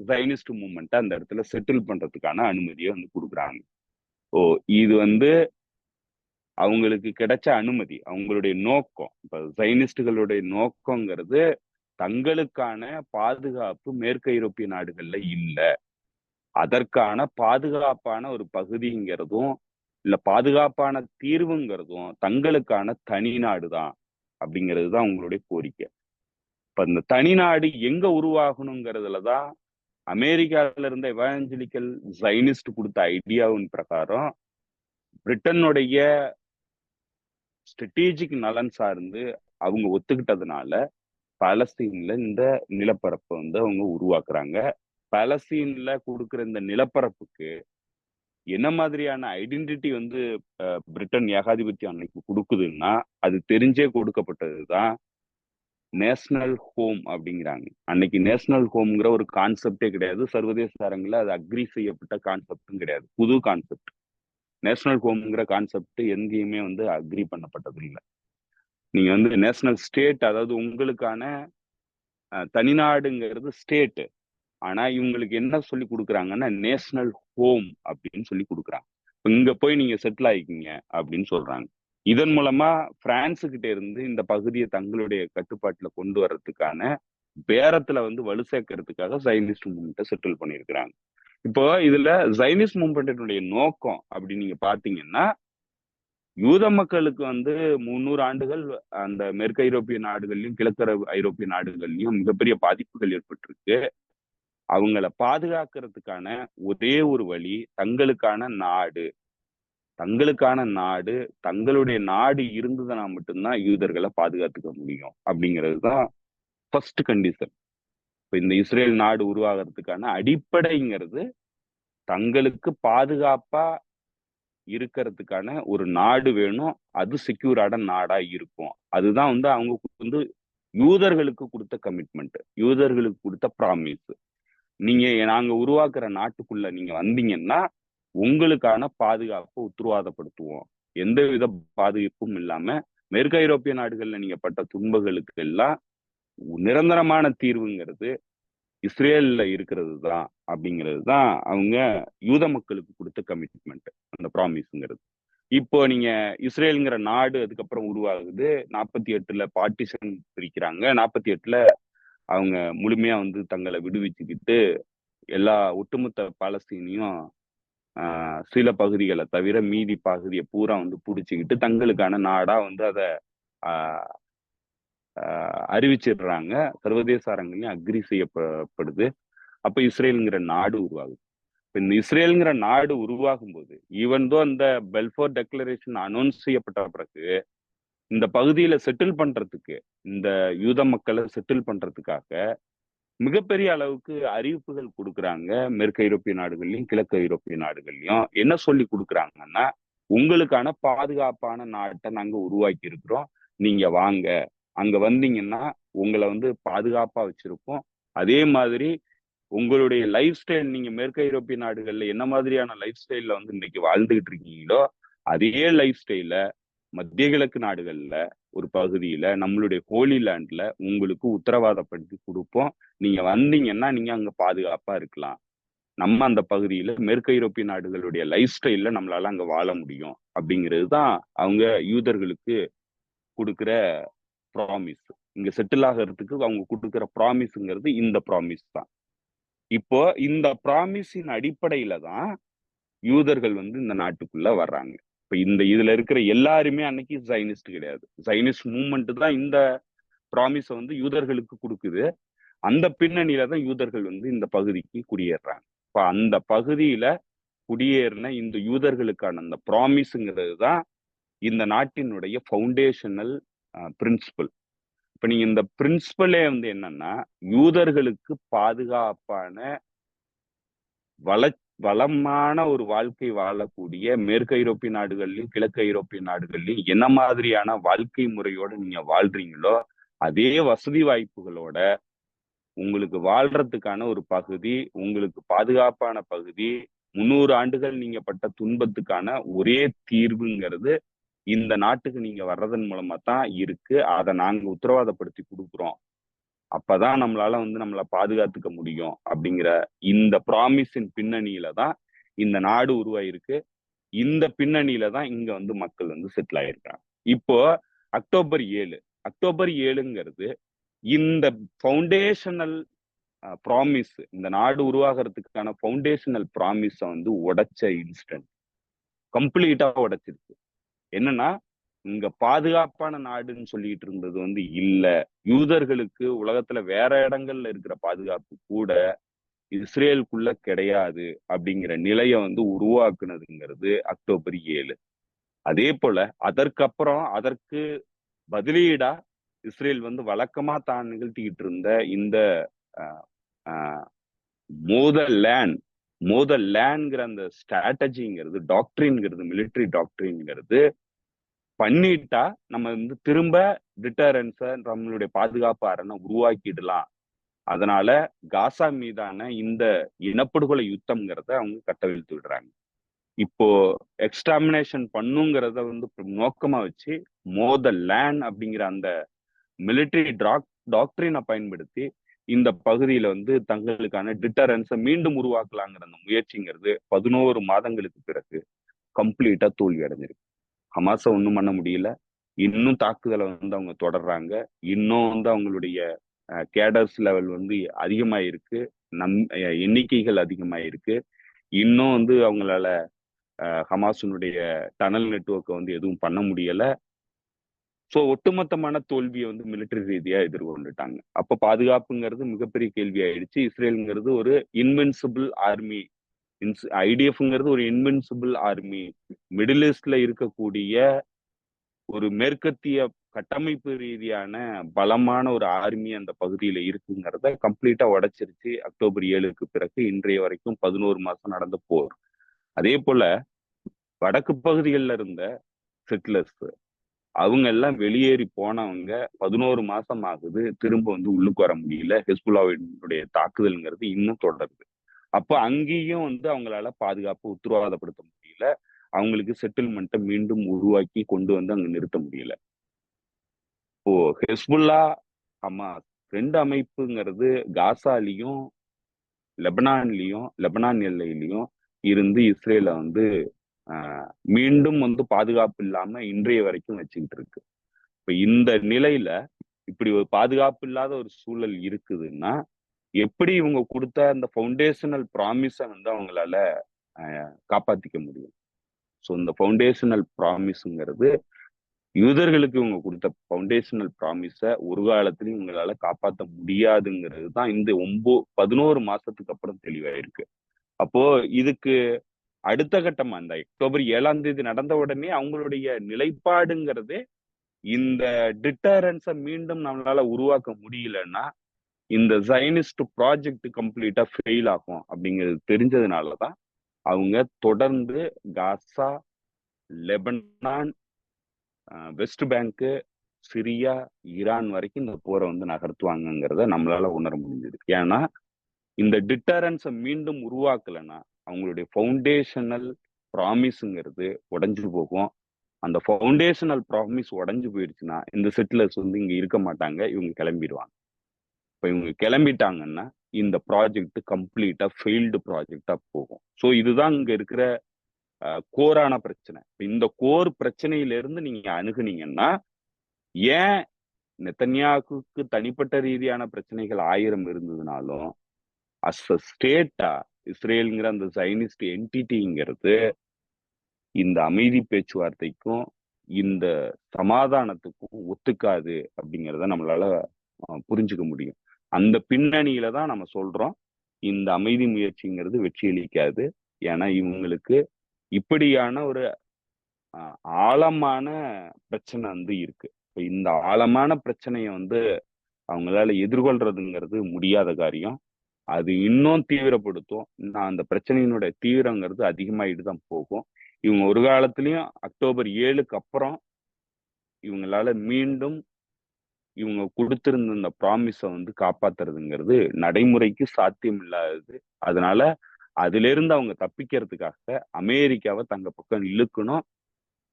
ஜைனிஸ்ட் மூவ்மெண்ட்டை அந்த இடத்துல செட்டில் பண்றதுக்கான அனுமதியை வந்து கொடுக்குறாங்க. இது வந்து அவங்களுக்கு கிடைச்ச அனுமதி, அவங்களுடைய நோக்கம். இப்ப ஜைனிஸ்டுகளுடைய நோக்கங்கிறது தங்களுக்கான பாதுகாப்பு மேற்கு ஐரோப்பிய நாடுகள்ல இல்ல, அதற்கான பாதுகாப்பான ஒரு பகுதிங்கிறதும் இல்ல பாதுகாப்பான தீர்வுங்கிறதும் தங்களுக்கான தனி நாடுதான் அப்படிங்கிறது தான் அவங்களுடைய கோரிக்கை. இப்ப இந்த தனிநாடு எங்க உருவாகணுங்கிறதுலதான் அமெரிக்கால இருந்த எவாஞ்சலிக்கல் ஜைனிஸ்ட் கொடுத்த ஐடியாவின் பிரகாரம் பிரிட்டனுடைய ஸ்ட்ராட்டஜிக் நலன் சார்ந்து அவங்க ஒத்துக்கிட்டதுனால பாலஸ்தீன்ல இந்த நிலப்பரப்பை வந்து அவங்க உருவாக்குறாங்க. பாலஸ்தீன்ல கொடுக்குற இந்த நிலப்பரப்புக்கு என்ன மாதிரியான ஐடென்டிட்டி வந்து பிரிட்டன் ஏகாதிபத்தியம் அன்னைக்கு கொடுக்குதுன்னா, அது தெரிஞ்சே கொடுக்கப்பட்டதுதான் நேஷனல் ஹோம் அப்படிங்கிறாங்க. அன்னைக்கு நேஷனல் ஹோம்ங்கிற ஒரு கான்செப்டே கிடையாது. சர்வதேச அரங்கில் அது அக்ரி செய்யப்பட்ட கான்செப்டும் கிடையாது. புது கான்செப்ட். நேஷனல் ஹோம்ங்கிற கான்செப்ட் எங்கேயுமே வந்து அக்ரி பண்ணப்பட்டது இல்லை. நீங்க வந்து நேஷனல் ஸ்டேட், அதாவது உங்களுக்கான தனிநாடுங்கிறது ஸ்டேட். ஆனா இவங்களுக்கு என்ன சொல்லி கொடுக்குறாங்கன்னா நேஷனல் ஹோம் அப்படின்னு சொல்லி கொடுக்குறாங்க. இங்க போய் நீங்க செட்டில் ஆயிக்கிங்க அப்படின்னு சொல்றாங்க. இதன் மூலமா பிரான்ஸு கிட்ட இருந்து இந்த பகுதியை தங்களுடைய கட்டுப்பாட்டுல கொண்டு வர்றதுக்கான பேரத்துல வந்து வலு சேர்க்கறதுக்காக ஜைனிஸ்ட் மூவ்மெண்ட்டை செட்டில் பண்ணியிருக்கிறாங்க. இப்போ இதுல ஜைனிஸ்ட் மூவ்மெண்ட்டினுடைய நோக்கம் அப்படி நீங்க பாத்தீங்கன்னா, யூத மக்களுக்கு வந்து 300 ஆண்டுகள் அந்த மேற்கு ஐரோப்பிய நாடுகள்லயும் கிழக்கு ஐரோப்பிய நாடுகள்லயும் மிகப்பெரிய பாதிப்புகள் ஏற்பட்டிருக்கு. அவங்கள பாதுகாக்கிறதுக்கான ஒரே ஒரு வழி தங்களுக்கான நாடு, தங்களுடைய நாடு இருந்ததுன்னா மட்டும்தான் யூதர்களை பாதுகாத்துக்க முடியும் அப்படிங்கிறது தான் ஃபர்ஸ்ட் கண்டிஷன். இப்ப இந்த இஸ்ரேல் நாடு உருவாகிறதுக்கான அடிப்படைங்கிறது தங்களுக்கு பாதுகாப்பா இருக்கிறதுக்கான ஒரு நாடு வேணும். அது செக்யூரான நாடா இருக்கும். அதுதான் வந்து அவங்க வந்து யூதர்களுக்கு கொடுத்த கமிட்மெண்ட், யூதர்களுக்கு கொடுத்த ப்ராமிஸ். நாங்க உருவாக்குற நாட்டுக்குள்ள நீங்க வந்தீங்கன்னா உங்களுக்கான பாதுகாப்பை உத்தரவாதப்படுத்துவோம். எந்தவித பாதுகாப்பும் இல்லாம மேற்கு ஐரோப்பிய நாடுகள்ல நீங்க பட்ட துன்பங்களுக்கு எல்லாம் நிரந்தரமான தீர்வுங்கிறது இஸ்ரேல்ல இருக்கிறது தான் அப்படிங்கிறது தான் அவங்க யூத மக்களுக்கு கொடுத்த கமிட்மெண்ட், அந்த ப்ராமிஸ்ங்கிறது. இப்போ நீங்க இஸ்ரேலுங்கிற நாடு அதுக்கப்புறம் உருவாகுது. 48ல பார்ட்டிஷன் பிரிக்கிறாங்க. 48ல அவங்க முழுமையா வந்து தங்களை விடுவிச்சுக்கிட்டு எல்லா ஒட்டுமொத்த பாலஸ்தீனையும் சில பகுதிகளை தவிர மீதி பகுதியை பூரா வந்து பிடிச்சிக்கிட்டு தங்களுக்கான நாடா வந்து அதை அறிவிச்சிடுறாங்க. சர்வதேச அரங்கிலையும் அக்ரி செய்யப்படுது. அப்ப இஸ்ரேலுங்கிற நாடு உருவாகுது. இந்த இஸ்ரேலுங்கிற நாடு உருவாகும் போது ஈவன் தோ அந்த பெல்ஃபோர் டெக்ளரேஷன் அனௌன்ஸ் செய்யப்பட்ட பிறகு இந்த பகுதியில செட்டில் பண்றதுக்கு, இந்த யூத மக்களை செட்டில் பண்றதுக்காக மிகப்பெரிய அளவுக்கு அறிவிப்புகள் கொடுக்குறாங்க. மேற்கு ஐரோப்பிய நாடுகள்லயும் கிழக்கு ஐரோப்பிய நாடுகள்லயும் என்ன சொல்லி கொடுக்குறாங்கன்னா, உங்களுக்கான பாதுகாப்பான நாட்டை நாங்க உருவாக்கி இருக்கிறோம், நீங்க வாங்க, அங்க வந்தீங்கன்னா உங்களை வந்து பாதுகாப்பா வச்சிருப்போம். அதே மாதிரி உங்களுடைய லைஃப் ஸ்டைல், நீங்க மேற்கு ஐரோப்பிய நாடுகள்ல என்ன மாதிரியான லைஃப் ஸ்டைல்ல வந்து இன்னைக்கு வாழ்ந்துகிட்டு இருக்கீங்களோ அதே லைஃப் ஸ்டைல மத்திய கிழக்கு நாடுகள்ல ஒரு பகுதியில நம்மளுடைய ஹோலி லேண்ட்ல உங்களுக்கு உத்தரவாதப்படுத்தி கொடுப்போம். நீங்க வந்தீங்கன்னா நீங்க அங்க பாதுகாப்பா இருக்கலாம். நம்ம அந்த பகுதியில மேற்கு ஐரோப்பிய நாடுகளுடைய லைஃப் ஸ்டைல்ல நம்மளால அங்க வாழ முடியும் அப்படிங்கிறது தான் அவங்க யூதர்களுக்கு கொடுக்குற ப்ராமிஸ். இங்க செட்டில் ஆகிறதுக்கு அவங்க கொடுக்குற ப்ராமிஸ்ங்கிறது இந்த ப்ராமிஸ் தான். இப்போ இந்த ப்ராமிஸின் அடிப்படையில தான் யூதர்கள் வந்து இந்த நாட்டுக்குள்ள வர்றாங்க. இப்ப இதுல இருக்கிற எல்லாருமே அன்னைக்கு ஜைனிஸ்ட் கிடையாது. ஜைனிஸ்ட் மூவ்மெண்ட் தான் இந்த ப்ராமிஸ வந்து யூதர்களுக்கு கொடுக்குது. அந்த பின்னணியில தான் யூதர்கள் வந்து இந்த பகுதிக்கு குடியேறாங்க. இப்ப அந்த பகுதியில குடியேறின இந்த யூதர்களுக்கான அந்த ப்ராமிஸ்ங்கிறது தான் இந்த நாட்டினுடைய ஃபவுண்டேஷனல் பிரின்சிபல். இப்ப நீங்க இந்த பிரின்சிபலே வந்து என்னன்னா, யூதர்களுக்கு பாதுகாப்பான வளமான ஒரு வாழ்க்கை வாழக்கூடிய மேற்கு ஐரோப்பிய நாடுகள்லயும் கிழக்கு ஐரோப்பிய நாடுகள்லயும் என்ன மாதிரியான வாழ்க்கை முறையோட நீங்க வாழ்றீங்களோ அதே வசதி வாய்ப்புகளோட உங்களுக்கு வாழ்றதுக்கான ஒரு பகுதி, உங்களுக்கு பாதுகாப்பான பகுதி, 300 ஆண்டுகள் நீங்க பட்ட துன்பத்துக்கான ஒரே தீர்வுங்கிறது இந்த நாட்டுக்கு நீங்க வர்றதன் மூலமா தான் இருக்கு. அதை நாங்க உத்தரவாதப்படுத்தி கொடுக்குறோம். அப்பதான் நம்மளால வந்து நம்மளை பாதுகாத்துக்க முடியும் அப்படிங்கிற இந்த ப்ராமிஸின் பின்னணியில தான் இந்த நாடு உருவாயிருக்கு. இந்த பின்னணியில தான் இங்க வந்து மக்கள் வந்து செட்டில் ஆயிருக்காங்க. இப்போ அக்டோபர் 7ங்கிறது இந்த ஃபவுண்டேஷனல் ப்ராமிஸ், இந்த நாடு உருவாகிறதுக்கான ஃபவுண்டேஷனல் ப்ராமிஸ வந்து உடைச்ச இன்ஸ்டன்ட், கம்ப்ளீட்டா உடைச்சிருக்கு. என்னன்னா, இங்க பாதுகாப்பான நாடுன்னு சொல்லிட்டு இருந்தது வந்து இல்ல, யூதர்களுக்கு உலகத்துல வேற இடங்கள்ல இருக்கிற பாதுகாப்பு கூட இஸ்ரேலுக்குள்ள கிடையாது அப்படிங்கிற நிலைய வந்து உருவாக்குனதுங்கிறது அக்டோபர் 7. அதே போல அதற்கு பதிலீடா இஸ்ரேல் வந்து வழக்கமா தான் நிகழ்த்திக்கிட்டு இருந்த இந்த மோதல் லேண்ட்ங்கிற அந்த ஸ்ட்ராட்டஜிங்கிறது, டாக்டரின்ங்கிறது, மிலிட்டரி டாக்டரின்ங்கிறது பண்ணிட்டா நம்ம வந்து திரும்ப டிட்டரன்ஸ, நம்மளுடைய பாதுகாப்பு அரணை உருவாக்கிடலாம். அதனால காசா மீதான இந்த இனப்படுகொலை யுத்தம்ங்கிறத அவங்க கட்டவிழ்த்து விடுறாங்க. இப்போ எக்ஸ்டர்மினேஷன் பண்ணுங்கிறத வந்து நோக்கமா வச்சு லேண்ட் அப்படிங்கிற அந்த மிலிட்டரி டாக்டரினை பயன்படுத்தி இந்த பகுதியில வந்து தங்களுக்கான டிட்டரன்ஸை மீண்டும் உருவாக்கலாங்கிற அந்த முயற்சிங்கிறது 11 மாதங்களுக்கு பிறகு கம்ப்ளீட்டா தோல்வி அடைஞ்சிருக்கு. ஹமாஸை ஒண்ணும் பண்ண முடியல. இன்னும் தாக்குதலை வந்து அவங்க தொடர்றாங்க. இன்னும் வந்து அவங்களுடைய கேடர்ஸ் லெவல் வந்து அதிகமாயிருக்கு, எண்ணிக்கைகள் அதிகமாயிருக்கு. இன்னும் வந்து அவங்களால ஹமாஸினுடைய டனல் நெட்வொர்க்கை வந்து எதுவும் பண்ண முடியல. ஸோ ஒட்டுமொத்தமான தோல்வியை வந்து மிலிட்டரி ரீதியா எதிர்கொண்டுட்டாங்க. அப்ப பாதுகாப்புங்கிறது மிகப்பெரிய கேள்வி ஆயிடுச்சு. இஸ்ரேலுங்கிறது ஒரு இன்வின்சிபிள் ஆர்மி, ஐடிஎஃப்ங்கிறது ஒரு இன்வின்சிபிள் ஆர்மி, மிடில் ஈஸ்ட்ல இருக்கக்கூடிய ஒரு மேற்கத்திய கட்டமைப்பு ரீதியான பலமான ஒரு ஆர்மி அந்த பகுதியில இருக்குங்கிறத கம்ப்ளீட்டா உடைச்சிருச்சு. அக்டோபர் 7க்கு பிறகு இன்றைய வரைக்கும் 11 மாசம் நடந்த போர். அதே போல வடக்கு பகுதிகளில் இருந்த செட்டிலர்ஸ் அவங்க எல்லாம் வெளியேறி போனவங்க 11 மாசம் ஆகுது, திரும்ப வந்து உள்ளுக்கு வர முடியல. ஹெஸ்புல்லாவுடைய தாக்குதல்ங்கிறது இன்னும் தொடருது. அப்போ அங்கேயும் வந்து அவங்களால பாதுகாப்பு உத்தரவாதப்படுத்த முடியல. அவங்களுக்கு செட்டில்மெண்ட்டை மீண்டும் உருவாக்கி கொண்டு வந்து அங்க நிறுத்த முடியல. இப்போ ஹெஸ்புல்லா, ஹமாஸ் 2 அமைப்புங்கிறது காசாலையும் லெபனான் எல்லையிலையும் இருந்து இஸ்ரேலை வந்து மீண்டும் வந்து பாதுகாப்பு இல்லாம இன்றைய வரைக்கும் வச்சுக்கிட்டு இருக்கு. இப்ப இந்த நிலையில இப்படி ஒரு பாதுகாப்பு இல்லாத ஒரு சூழல் இருக்குதுன்னா, எப்படி இவங்க கொடுத்த அந்த ஃபவுண்டேஷனல் ப்ராமிஸை வந்து அவங்களால காப்பாத்திக்க முடியும்? ஸோ இந்த ஃபவுண்டேஷனல் ப்ராமிஸ்ங்கிறது, யூதர்களுக்கு இவங்க கொடுத்த ஃபவுண்டேஷனல் ப்ராமிஸை ஒரு காலத்திலையும் இவங்களால காப்பாற்ற முடியாதுங்கிறது தான் இந்த 11 மாசத்துக்கு அப்புறம் தெளிவாயிருக்கு. அப்போ இதுக்கு அடுத்த கட்டமா இந்த அக்டோபர் 7ஆம் தேதி நடந்த உடனே அவங்களுடைய நிலைப்பாடுங்கிறது, இந்த டிட்டரன்ஸை மீண்டும் நம்மளால உருவாக்க முடியலன்னா இந்த ஜைனிஸ்ட் ப்ராஜெக்ட் கம்ப்ளீட்டா ஃபெயில் ஆகும் அப்படிங்கிறது தெரிஞ்சதுனாலதான் அவங்க தொடர்ந்து Gaza, Lebanon, West Bank, Syria, Iran வரைக்கும் இந்த போரை வந்து நகர்த்துவாங்கிறத நம்மளால உணர முடிஞ்சது. ஏன்னா இந்த டிட்டரன்ஸை மீண்டும் உருவாக்கலைன்னா அவங்களுடைய ஃபவுண்டேஷனல் ப்ராமிஸ்ங்கிறது உடைஞ்சு போகும். அந்த ஃபவுண்டேஷனல் ப்ராமிஸ் உடைஞ்சு போயிடுச்சுன்னா இந்த செட்டிலர்ஸ் வந்து இங்க இருக்க மாட்டாங்க, இவங்க கிளம்பிடுவாங்க. இப்ப இவங்க கிளம்பிட்டாங்கன்னா இந்த ப்ராஜெக்ட் கம்ப்ளீட்டா ஃபெயில்டு ப்ராஜெக்டா போகும். ஸோ இதுதான் இங்க இருக்கிற கோரான பிரச்சனை. இந்த கோர் பிரச்சனையில இருந்து நீங்க அணுகுனீங்கன்னா, ஏன் நெத்தன்யாகுக்கு தனிப்பட்ட ரீதியான பிரச்சனைகள் 1000 இருந்ததுனாலும் அஸ் அ ஸ்டேட்டா இஸ்ரேலுங்கிற அந்த சைனிஸ்ட் என்டிட்டிங்கிறது இந்த அமைதி பேச்சுவார்த்தைக்கும் இந்த சமாதானத்துக்கும் ஒத்துக்காது அப்படிங்கிறத நம்மளால புரிஞ்சுக்க முடியும். அந்த பின்னணியில தான் நம்ம சொல்றோம் இந்த அமைதி முயற்சிங்கிறது வெற்றி அளிக்காது. ஏன்னா இவங்களுக்கு இப்படியான ஒரு ஆழமான பிரச்சனை வந்து இருக்கு. இந்த ஆழமான பிரச்சனையை வந்து அவங்களால எதிர்கொள்றதுங்கிறது முடியாத காரியம். அது இன்னும் தீவிரப்படுத்தும். அந்த பிரச்சனையினுடைய தீவிரங்கிறது அதிகமாயிட்டு தான் போகும். இவங்க ஒரு காலத்திலயும் அக்டோபர் 7க்கு அப்புறம் இவங்களால மீண்டும் இவங்க கொடுத்திருந்த இந்த ப்ராமிஸை வந்து காப்பாத்துறதுங்கிறது நடைமுறைக்கு சாத்தியம் இல்லாதது. அதனால அதுல இருந்து அவங்க தப்பிக்கிறதுக்காக அமெரிக்காவை தங்க பக்கம் இழுக்கணும்.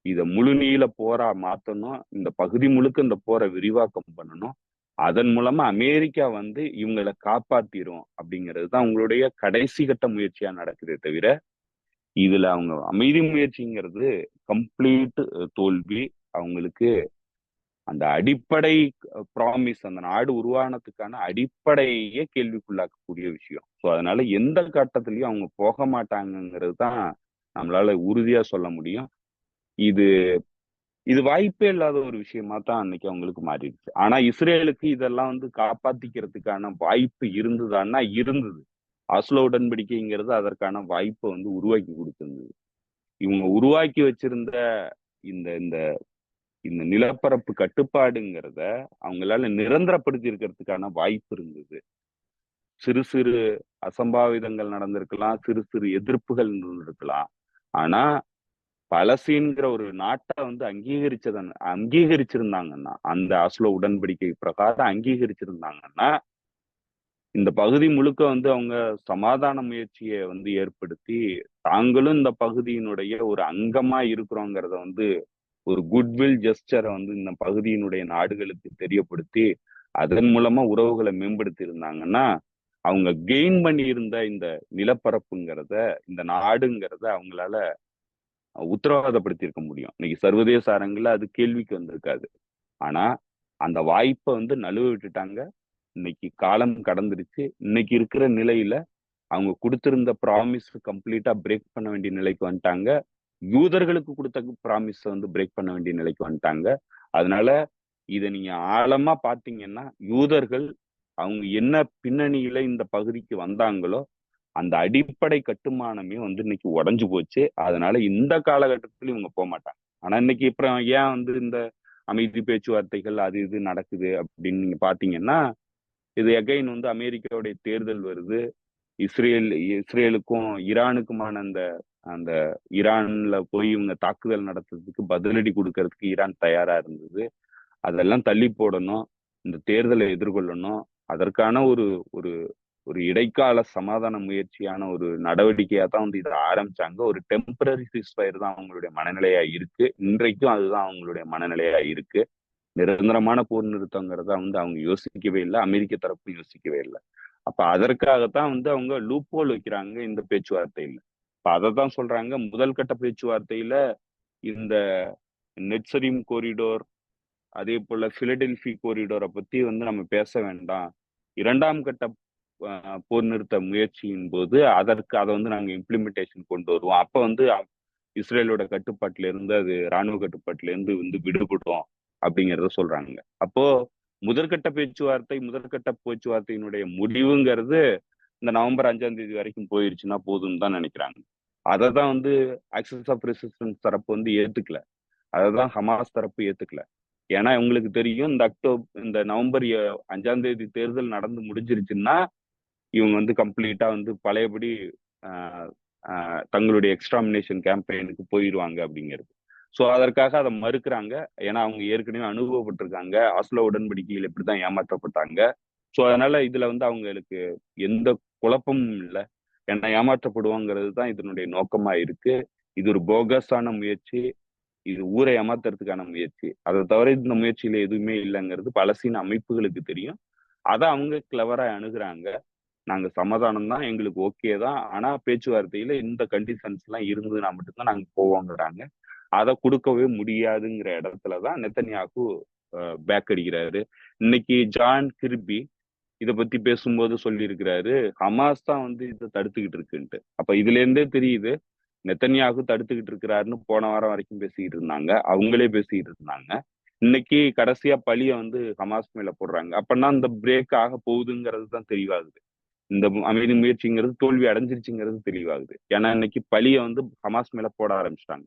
இதை முழு நீள போரா மாத்தணும். இந்த பகுதி முழுக்க இந்த போரை விரிவாக்கம் பண்ணணும். அதன் மூலமா அமெரிக்கா வந்து இவங்களை காப்பாத்திரும் அப்படிங்கிறது தான் அவங்களுடைய கடைசி கட்ட முயற்சியா நடக்குதே தவிர, இதுல அவங்க அமைதி முயற்சிங்கிறது கம்ப்ளீட் தோல்வி. அவங்களுக்கு அந்த அடிப்படை ப்ராமிஸ், அந்த நாடு உருவானதுக்கான அடிப்படையே கேள்விக்குள்ளாக்கக்கூடிய விஷயம். ஸோ அதனால எந்த கட்டத்திலையும் அவங்க போக மாட்டாங்கிறது தான் நம்மளால உறுதியா சொல்ல முடியும். இது இது வாய்ப்பே இல்லாத ஒரு விஷயமா தான் அன்னைக்கு அவங்களுக்கு மாறிடுச்சு. ஆனா இஸ்ரேலுக்கு இதெல்லாம் வந்து காப்பாத்திக்கிறதுக்கான வாய்ப்பு இருந்ததுன்னா இருந்தது. ஆஸ்லோ உடன்படிக்கைங்கிறது அதற்கான வாய்ப்பை வந்து உருவாக்கி கொடுத்திருந்தது. இவங்க உருவாக்கி வச்சிருந்த இந்த இந்த இந்த நிலப்பரப்பு கட்டுப்பாடுங்கிறத அவங்களால நிரந்தரப்படுத்தி இருக்கிறதுக்கான வாய்ப்பு இருந்தது. சிறு சிறு அசம்பாவிதங்கள் நடந்திருக்கலாம், சிறு சிறு எதிர்ப்புகள் இருந்திருக்கலாம். ஆனா பலஸ்தீன்கிற ஒரு நாட்டை வந்து அங்கீகரிச்சிருந்தாங்கன்னா, அந்த ஆஸ்லோ உடன்படிக்கை பிரகாரம் அங்கீகரிச்சிருந்தாங்கன்னா, இந்த பகுதி முழுக்க வந்து அவங்க சமாதான முயற்சியை வந்து ஏற்படுத்தி, தாங்களும் இந்த பகுதியினுடைய ஒரு அங்கமா இருக்கிறோங்கிறத வந்து ஒரு குட்வில் ஜெஸ்டரை வந்து இந்த பகுதியினுடைய நாடுகளுக்கு தெரியப்படுத்தி, அதன் மூலமா உறவுகளை மேம்படுத்தி இருந்தாங்கன்னா, அவங்க கெயின் பண்ணி இருந்த இந்த நிலப்பரப்புங்கிறத, இந்த நாடுங்கிறத அவங்களால உத்தரவாதப்படுத்தி இருக்க முடியும். இன்னைக்கு சர்வதேச அரங்குல அது கேள்விக்கு வந்திருக்காது. ஆனா அந்த வாய்ப்பை வந்து நழுவ விட்டுட்டாங்க. இன்னைக்கு காலம் கடந்துருச்சு. இன்னைக்கு இருக்கிற நிலையில அவங்க கொடுத்திருந்த ப்ராமிஸ் கம்ப்ளீட்டா பிரேக் பண்ண வேண்டிய நிலைக்கு வந்துட்டாங்க. யூதர்களுக்கு கொடுத்த ப்ராமிஸ் வந்து பிரேக் பண்ண வேண்டிய நிலைக்கு வந்துட்டாங்க. அதனால இதை நீங்க ஆழமா பாத்தீங்கன்னா, யூதர்கள் அவங்க என்ன பின்னணியில இந்த பகுதிக்கு வந்தாங்களோ அந்த அடிப்படை கட்டுமானமே வந்து இன்னைக்கு உடைஞ்சு போச்சு. அதனால இந்த காலகட்டத்துல இவங்க போக மாட்டாங்க. ஆனா இன்னைக்கு அப்புறம் ஏன் வந்து இந்த அமைதி பேச்சுவார்த்தைகள் அது இது நடக்குது அப்படின்னு நீங்க பாத்தீங்கன்னா, இது எகைன் வந்து அமெரிக்காவுடைய தேர்தல் வருது. இஸ்ரேலுக்கும் ஈரானுக்குமான அந்த அந்த ஈரான்ல போய் இவங்க தாக்குதல் நடத்துறதுக்கு பதிலடி கொடுக்கறதுக்கு ஈரான் தயாரா இருந்தது. அதெல்லாம் தள்ளி போடணும். இந்த தேர்தலை எதிர்கொள்ளணும். அதற்கான ஒரு ஒரு ஒரு இடைக்கால சமாதான முயற்சியான ஒரு நடவடிக்கையா தான் வந்து இதை ஆரம்பிச்சாங்க. ஒரு டெம்பரரி சீஸ்ஃபயர் தான் அவங்களுடைய மனநிலையா இருக்கு. இன்றைக்கும் அதுதான் அவங்களுடைய மனநிலையா இருக்கு. நிரந்தரமான போர் நிறுத்தங்கிறத வந்து அவங்க யோசிக்கவே இல்லை. அமெரிக்க தரப்பு யோசிக்கவே இல்லை. அப்ப அதற்காகத்தான் வந்து அவங்க லூப்போல் வைக்கிறாங்க இந்த பேச்சுவார்த்தையில. இப்ப அதை தான் சொல்றாங்க, முதல் கட்ட பேச்சுவார்த்தையில இந்த நெட்சரிம் கோரிடோர், அதே போல பிலடெல்பி கோரிடோரை பத்தி வந்து நம்ம பேச வேண்டாம். இரண்டாம் கட்ட போர் நிறுத்த முயற்சியின் போது அதை வந்து நாங்க இம்ப்ளிமெண்டேஷன் கொண்டு வருவோம். அப்ப வந்து இஸ்ரேலோட கட்டுப்பாட்டுல இருந்து அது ராணுவ கட்டுப்பாட்டுல இருந்து வந்து விடுபடும் அப்படிங்கிறத சொல்றாங்க. அப்போ முதற்கட்ட பேச்சுவார்த்தையினுடைய முடிவுங்கிறது இந்த நவம்பர் 5ஆம் தேதி வரைக்கும் போயிருச்சுன்னா போதும்னு தான் நினைக்கிறாங்க. அதை தான் வந்து ஆக்சஸ் ஆஃப் ரெசிஸ்டன்ஸ் தரப்பு வந்து ஏத்துக்கல. அதை தான் ஹமாஸ் தரப்பு ஏத்துக்கல. ஏன்னா உங்களுக்கு தெரியும், இந்த நவம்பர் 5ஆம் தேதி தேர்தல் நடந்து முடிஞ்சிருச்சுன்னா இவங்க வந்து கம்ப்ளீட்டா வந்து பழையபடி தங்களுடைய எக்ஸ்ட்ராமினேஷன் கேம்பெயினுக்கு போயிடுவாங்க அப்படிங்கிறது. ஸோ அதற்காக அதை மறுக்கிறாங்க. ஏன்னா அவங்க ஏற்கனவே அனுபவப்பட்டிருக்காங்க. ஆஸ்லோ உடன்படிக்கையில் இப்படிதான் ஏமாற்றப்பட்டாங்க. ஸோ அதனால இதுல வந்து அவங்களுக்கு எந்த குழப்பமும் இல்லை. ஏன்னா ஏமாற்றப்படுவாங்கிறது தான் இதனுடைய நோக்கமா இருக்கு. இது ஒரு போகஸான முயற்சி. இது ஊரை ஏமாத்துறதுக்கான முயற்சி. அதை தவிர இந்த முயற்சியில எதுவுமே இல்லைங்கிறது பலஸ்தீன அமைப்புகளுக்கு தெரியும். அதை அவங்க கிளவரா அணுகுறாங்க. நாங்க சமாதானம் தான், எங்களுக்கு ஓகே தான். ஆனா பேச்சுவார்த்தையில இந்த கண்டிஷன்ஸ் எல்லாம் இருந்ததுன்னா மட்டும்தான் நாங்க போவோங்கிறாங்க. அதை கொடுக்கவே முடியாதுங்கிற இடத்துலதான் நெத்தன்யாகு பேக் அடிக்கிறாரு. இன்னைக்கு ஜான் கிர்பி இதை பத்தி பேசும்போது சொல்லியிருக்கிறாரு, ஹமாஸ் தான் வந்து இதை தடுத்துக்கிட்டு இருக்குன்ட்டு. அப்ப இதுல இருந்தே தெரியுது நெத்தன்யாகு தடுத்துக்கிட்டு இருக்கிறாருன்னு போன வாரம் வரைக்கும் பேசிக்கிட்டு இருந்தாங்க. அவங்களே பேசிக்கிட்டு இருந்தாங்க. இன்னைக்கு கடைசியா பழிய வந்து ஹமாஸ் மேல போடுறாங்க. அப்பன்னா இந்த பிரேக் ஆக போகுதுங்கிறது தான் தெளிவாகுது. இந்த அமைதி முயற்சிங்கிறது தோல்வி அடைஞ்சிருச்சுங்கிறது தெளிவாகுது. ஏன்னா இன்னைக்கு பழிய வந்து ஹமாஸ் மேல போட ஆரம்பிச்சிட்டாங்க.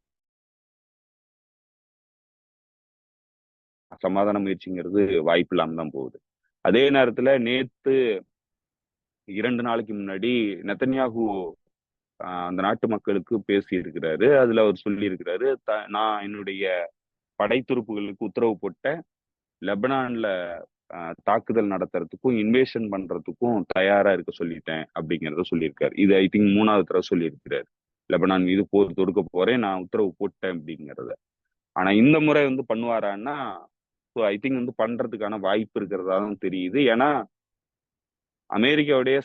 சமாதான முயற்சிங்கிறது வாய்ப்பு இல்லாம தான் போகுது. அதே நேரத்துல நேத்து 2 நாளைக்கு முன்னாடி நெத்தன்யாகு அந்த நாட்டு மக்களுக்கு பேசி இருக்கிறாரு. அதுல அவர் சொல்லி இருக்கிறாரு, நான் என்னுடைய படைத்துறுப்புகளுக்கு உத்தரவு போட்டேன். லெபனான்ல தாக்குதல் நடத்துறதுக்கும் இன்வேஷன் பண்றதுக்கும் தயாரா இருக்க சொல்லிட்டேன் அப்படிங்கிறத சொல்லியிருக்காரு. இது ஐ திங்க் 3வது தடவை சொல்லியிருக்கிறாரு. லெபனான் மீது போர் தொடுக்க போறேன், நான் உத்தரவு போட்டேன் அப்படிங்கிறத. ஆனா இந்த முறை வந்து பண்ணுவாரான்னா ஐ திங்க் வந்து பண்றதுக்கான வாய்ப்பு இருக்கிறதா தான் தெரியுது. ஏன்னா அமெரிக்காவுடைய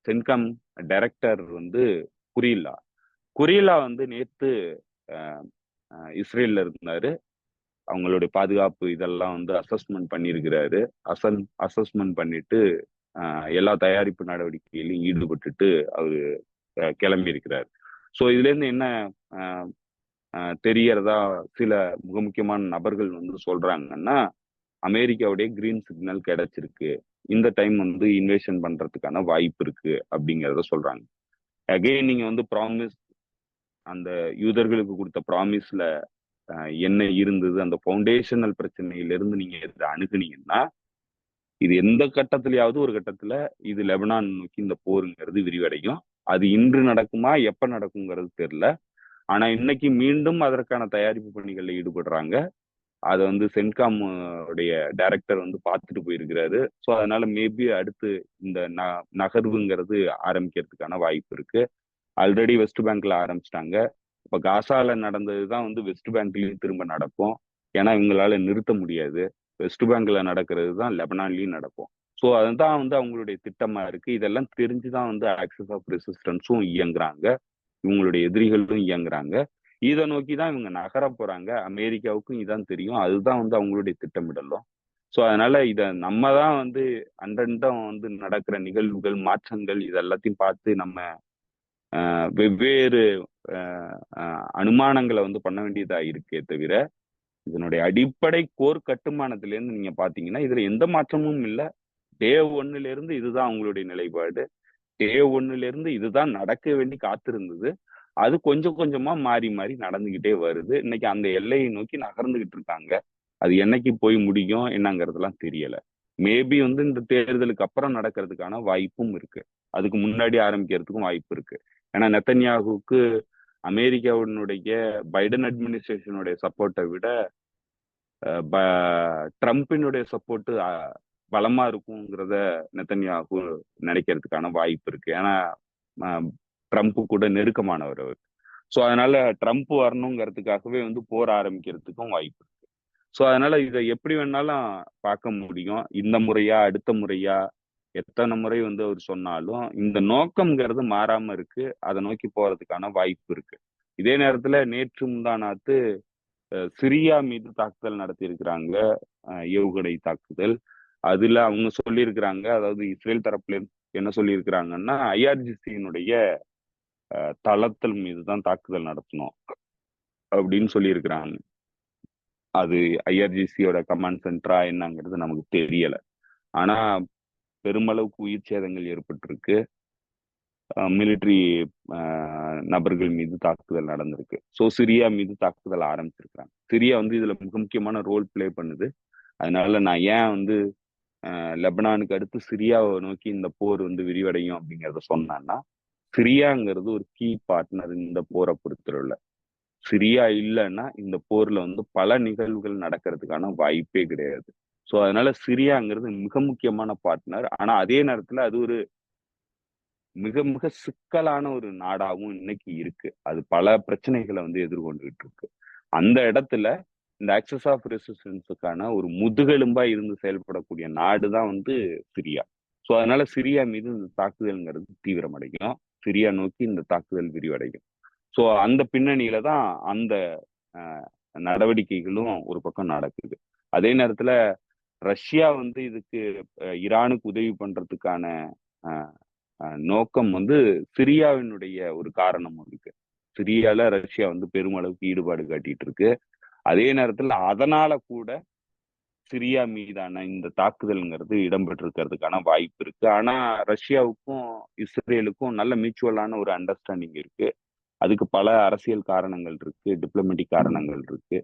சென்காம் டைரக்டர் வந்து குரியலா வந்து நேத்து இஸ்ரேல்ல இருந்தாரு. அவங்களுடைய பாதுகாப்பு இதெல்லாம் வந்து அசஸ்மெண்ட் பண்ணியிருக்கிறாரு. அசஸ்மெண்ட் பண்ணிட்டு எல்லா தயாரிப்பு நடவடிக்கையிலும் ஈடுபட்டுட்டு அவரு கிளம்பி இருக்கிறார். ஸோ இதுல இருந்து என்ன தெரியறதா சில முக்கியமான நபர்கள் வந்து சொல்றாங்கன்னா, அமெரிக்காவுடைய கிரீன் சிக்னல் கிடைச்சிருக்கு, இந்த டைம் வந்து இன்வேஷன் பண்றதுக்கான வாய்ப்பு இருக்கு அப்படிங்கிறத சொல்றாங்க. அகைன் நீங்க வந்து அந்த யூதர்களுக்கு கொடுத்த ப்ராமிஸ்ல என்ன இருந்தது, அந்த ஃபவுண்டேஷனல் பிரச்சனையிலிருந்து நீங்க இதை அணுகுனீங்கன்னா, இது எந்த கட்டத்திலயாவது ஒரு கட்டத்துல இது லெபனான் நோக்கி இந்த போருங்கிறது விரிவடையும். அது இன்று நடக்குமா, எப்ப நடக்குங்கிறது தெரியல. ஆனா இன்னைக்கு மீண்டும் அதற்கான தயாரிப்பு பணிகள்ல ஈடுபடுறாங்க. அதை வந்து சென்காம் உடைய டைரக்டர் வந்து பார்த்துட்டு போயிருக்கிறாரு. ஸோ அதனால மேபி அடுத்து இந்த நகர்வுங்கிறது ஆரம்பிக்கிறதுக்கான வாய்ப்பு இருக்கு. ஆல்ரெடி வெஸ்ட் பேங்க்ல ஆரம்பிச்சிட்டாங்க. இப்ப காசால நடந்ததுதான் வந்து வெஸ்ட் பேங்க்லயும் திரும்ப நடக்கும். ஏன்னா இவங்களால நிறுத்த முடியாது. வெஸ்ட் பேங்க்ல நடக்கிறது தான் லெபனான்லயும் நடக்கும். ஸோ அதுதான் வந்து அவங்களுடைய திட்டமா இருக்கு. இதெல்லாம் தெரிஞ்சுதான் வந்து ஆக்சஸ் ஆஃப் ரெசிஸ்டன்ஸும் இயங்குறாங்க. இவங்களுடைய எதிரிகளும் இயங்குறாங்க. இதை நோக்கி தான் இவங்க நகர போறாங்க. அமெரிக்காவுக்கும் இதான் தெரியும். அதுதான் வந்து அவங்களுடைய திட்டமிடலும். ஸோ அதனால இத நம்ம தான் வந்து அன்றண்டம் வந்து நடக்கிற நிகழ்வுகள், மாற்றங்கள் இது எல்லாத்தையும் பார்த்து நம்ம வெவ்வேறு அனுமானங்களை வந்து பண்ண வேண்டியதா இருக்கே தவிர, இதனுடைய அடிப்படை கோர் கட்டுமானத்துல இருந்து நீங்க பாத்தீங்கன்னா இதுல எந்த மாற்றமும் இல்லை. டே ஒன்னுல இருந்து இதுதான் அவங்களுடைய நிலைப்பாடு. டே ஒன்னுல இருந்து இதுதான் நடக்க வேண்டி காத்திருந்தது. அது கொஞ்சம் கொஞ்சமா மாறி மாறி நடந்துகிட்டே வருது. இன்னைக்கு அந்த எல்லையை நோக்கி நகர்ந்துகிட்டு இருக்காங்க. அது என்னைக்கு போய் முடியும் என்னங்கிறதுலாம் தெரியல. மேபி வந்து இந்த தேர்தலுக்கு அப்புறம் நடக்கிறதுக்கான வாய்ப்பும் இருக்கு. அதுக்கு முன்னாடி ஆரம்பிக்கிறதுக்கும் வாய்ப்பு இருக்கு. ஏன்னா நெத்தன்யாகுவுக்கு அமெரிக்காவினுடைய பைடன் அட்மினிஸ்ட்ரேஷனுடைய சப்போர்ட்டை விட ட்ரம்பினுடைய சப்போர்ட் பலமா இருக்குங்கிறத நெத்தன்யாகு நினைக்கிறதுக்கான வாய்ப்பு இருக்கு. ஏன்னா ட்ரம்ப் கூட நெருக்கமானவர் அவர். ஸோ அதனால ட்ரம்ப் வரணுங்கிறதுக்காகவே வந்து போர் ஆரம்பிக்கிறதுக்கும் வாய்ப்பு இருக்கு. ஸோ அதனால இதை எப்படி வேணாலும் பார்க்க முடியும். இந்த முறையா அடுத்த முறையா எத்தனை முறை வந்து அவர் சொன்னாலும் இந்த நோக்கம்ங்கிறது மாறாம இருக்கு. அதை நோக்கி போறதுக்கான வாய்ப்பு இருக்கு. இதே நேரத்துல நேற்று முந்தானாத்து சிரியா மீது தாக்குதல் நடத்தி இருக்கிறாங்க. ஏவுகணை தாக்குதல். அதுல அவங்க சொல்லியிருக்கிறாங்க, அதாவது இஸ்ரேல் தரப்புல என்ன சொல்லியிருக்கிறாங்கன்னா, ஐஆர்ஜிசியினுடைய தளத்தல் மீதுதான் தாக்குதல் நடத்தணும் அப்படின்னு சொல்லியிருக்கிறாங்க. அது ஐஆர்ஜிசியோட கமாண்ட் சென்டரா என்னங்கிறது நமக்கு தெரியல. ஆனா பெருமளவுக்கு உயிர் சேதங்கள் ஏற்பட்டிருக்கு. மிலிட்ரி நபர்கள் மீது தாக்குதல் நடந்திருக்கு. ஸோ சிரியா மீது தாக்குதல் ஆரம்பிச்சிருக்காங்க. சிரியா வந்து இதுல மிக முக்கியமான ரோல் பிளே பண்ணுது. அதனால நான் ஏன் வந்து லெபனானுக்கு அடுத்து சிரியாவை நோக்கி இந்த போர் வந்து விரிவடையும் அப்படிங்கிறத சொன்னேன்னா, சிரியாங்கிறது ஒரு கீ பார்ட்னர் இந்த போரை பொறுத்தவரையில. சிரியா இல்லைன்னா இந்த போர்ல வந்து பல நிகழ்வுகள் நடக்கிறதுக்கான வாய்ப்பே கிடையாது. ஸோ அதனால சிரியாங்கிறது மிக முக்கியமான பார்ட்னர். ஆனா அதே நேரத்துல அது ஒரு மிக மிக சிக்கலான ஒரு நாடாவும் இன்னைக்கு இருக்கு. அது பல பிரச்சனைகளை வந்து எதிர்கொண்டுகிட்டு இருக்கு. அந்த இடத்துல இந்த ஆக்சஸ் ஆஃப் ரெசிஸ்டன்ஸுக்கான ஒரு முதுகெலும்பா இருந்து செயல்படக்கூடிய நாடு தான் வந்து சிரியா. ஸோ அதனால சிரியா மீது இந்த தாக்குதல்ங்கிறது தீவிரமடையும். சிரியா நோக்கி இந்த தாக்குதல் விரிவடையும். ஸோ அந்த பின்னணியில தான் அந்த நடவடிக்கைகளும் ஒரு பக்கம் நடக்குது. அதே நேரத்துல ரஷ்யா வந்து இதுக்கு ஈரானுக்கு உதவி பண்றதுக்கான நோக்கம் வந்து சிரியாவினுடைய ஒரு காரணமும் இருக்கு. சிரியால ரஷ்யா வந்து பெருமளவுக்கு ஈடுபாடு காட்டிட்டு இருக்கு. அதே நேரத்துல அதனால கூட சிரியா மீதான இந்த தாக்குதல்ங்கிறது இடம்பெற்றிருக்கிறதுக்கான வாய்ப்பு இருக்கு. ஆனா ரஷ்யாவுக்கும் இஸ்ரேலுக்கும் நல்ல மியூச்சுவலான ஒரு அண்டர்ஸ்டாண்டிங் இருக்கு. அதுக்கு பல அரசியல் காரணங்கள் இருக்கு, டிப்ளமேட்டிக் காரணங்கள் இருக்கு.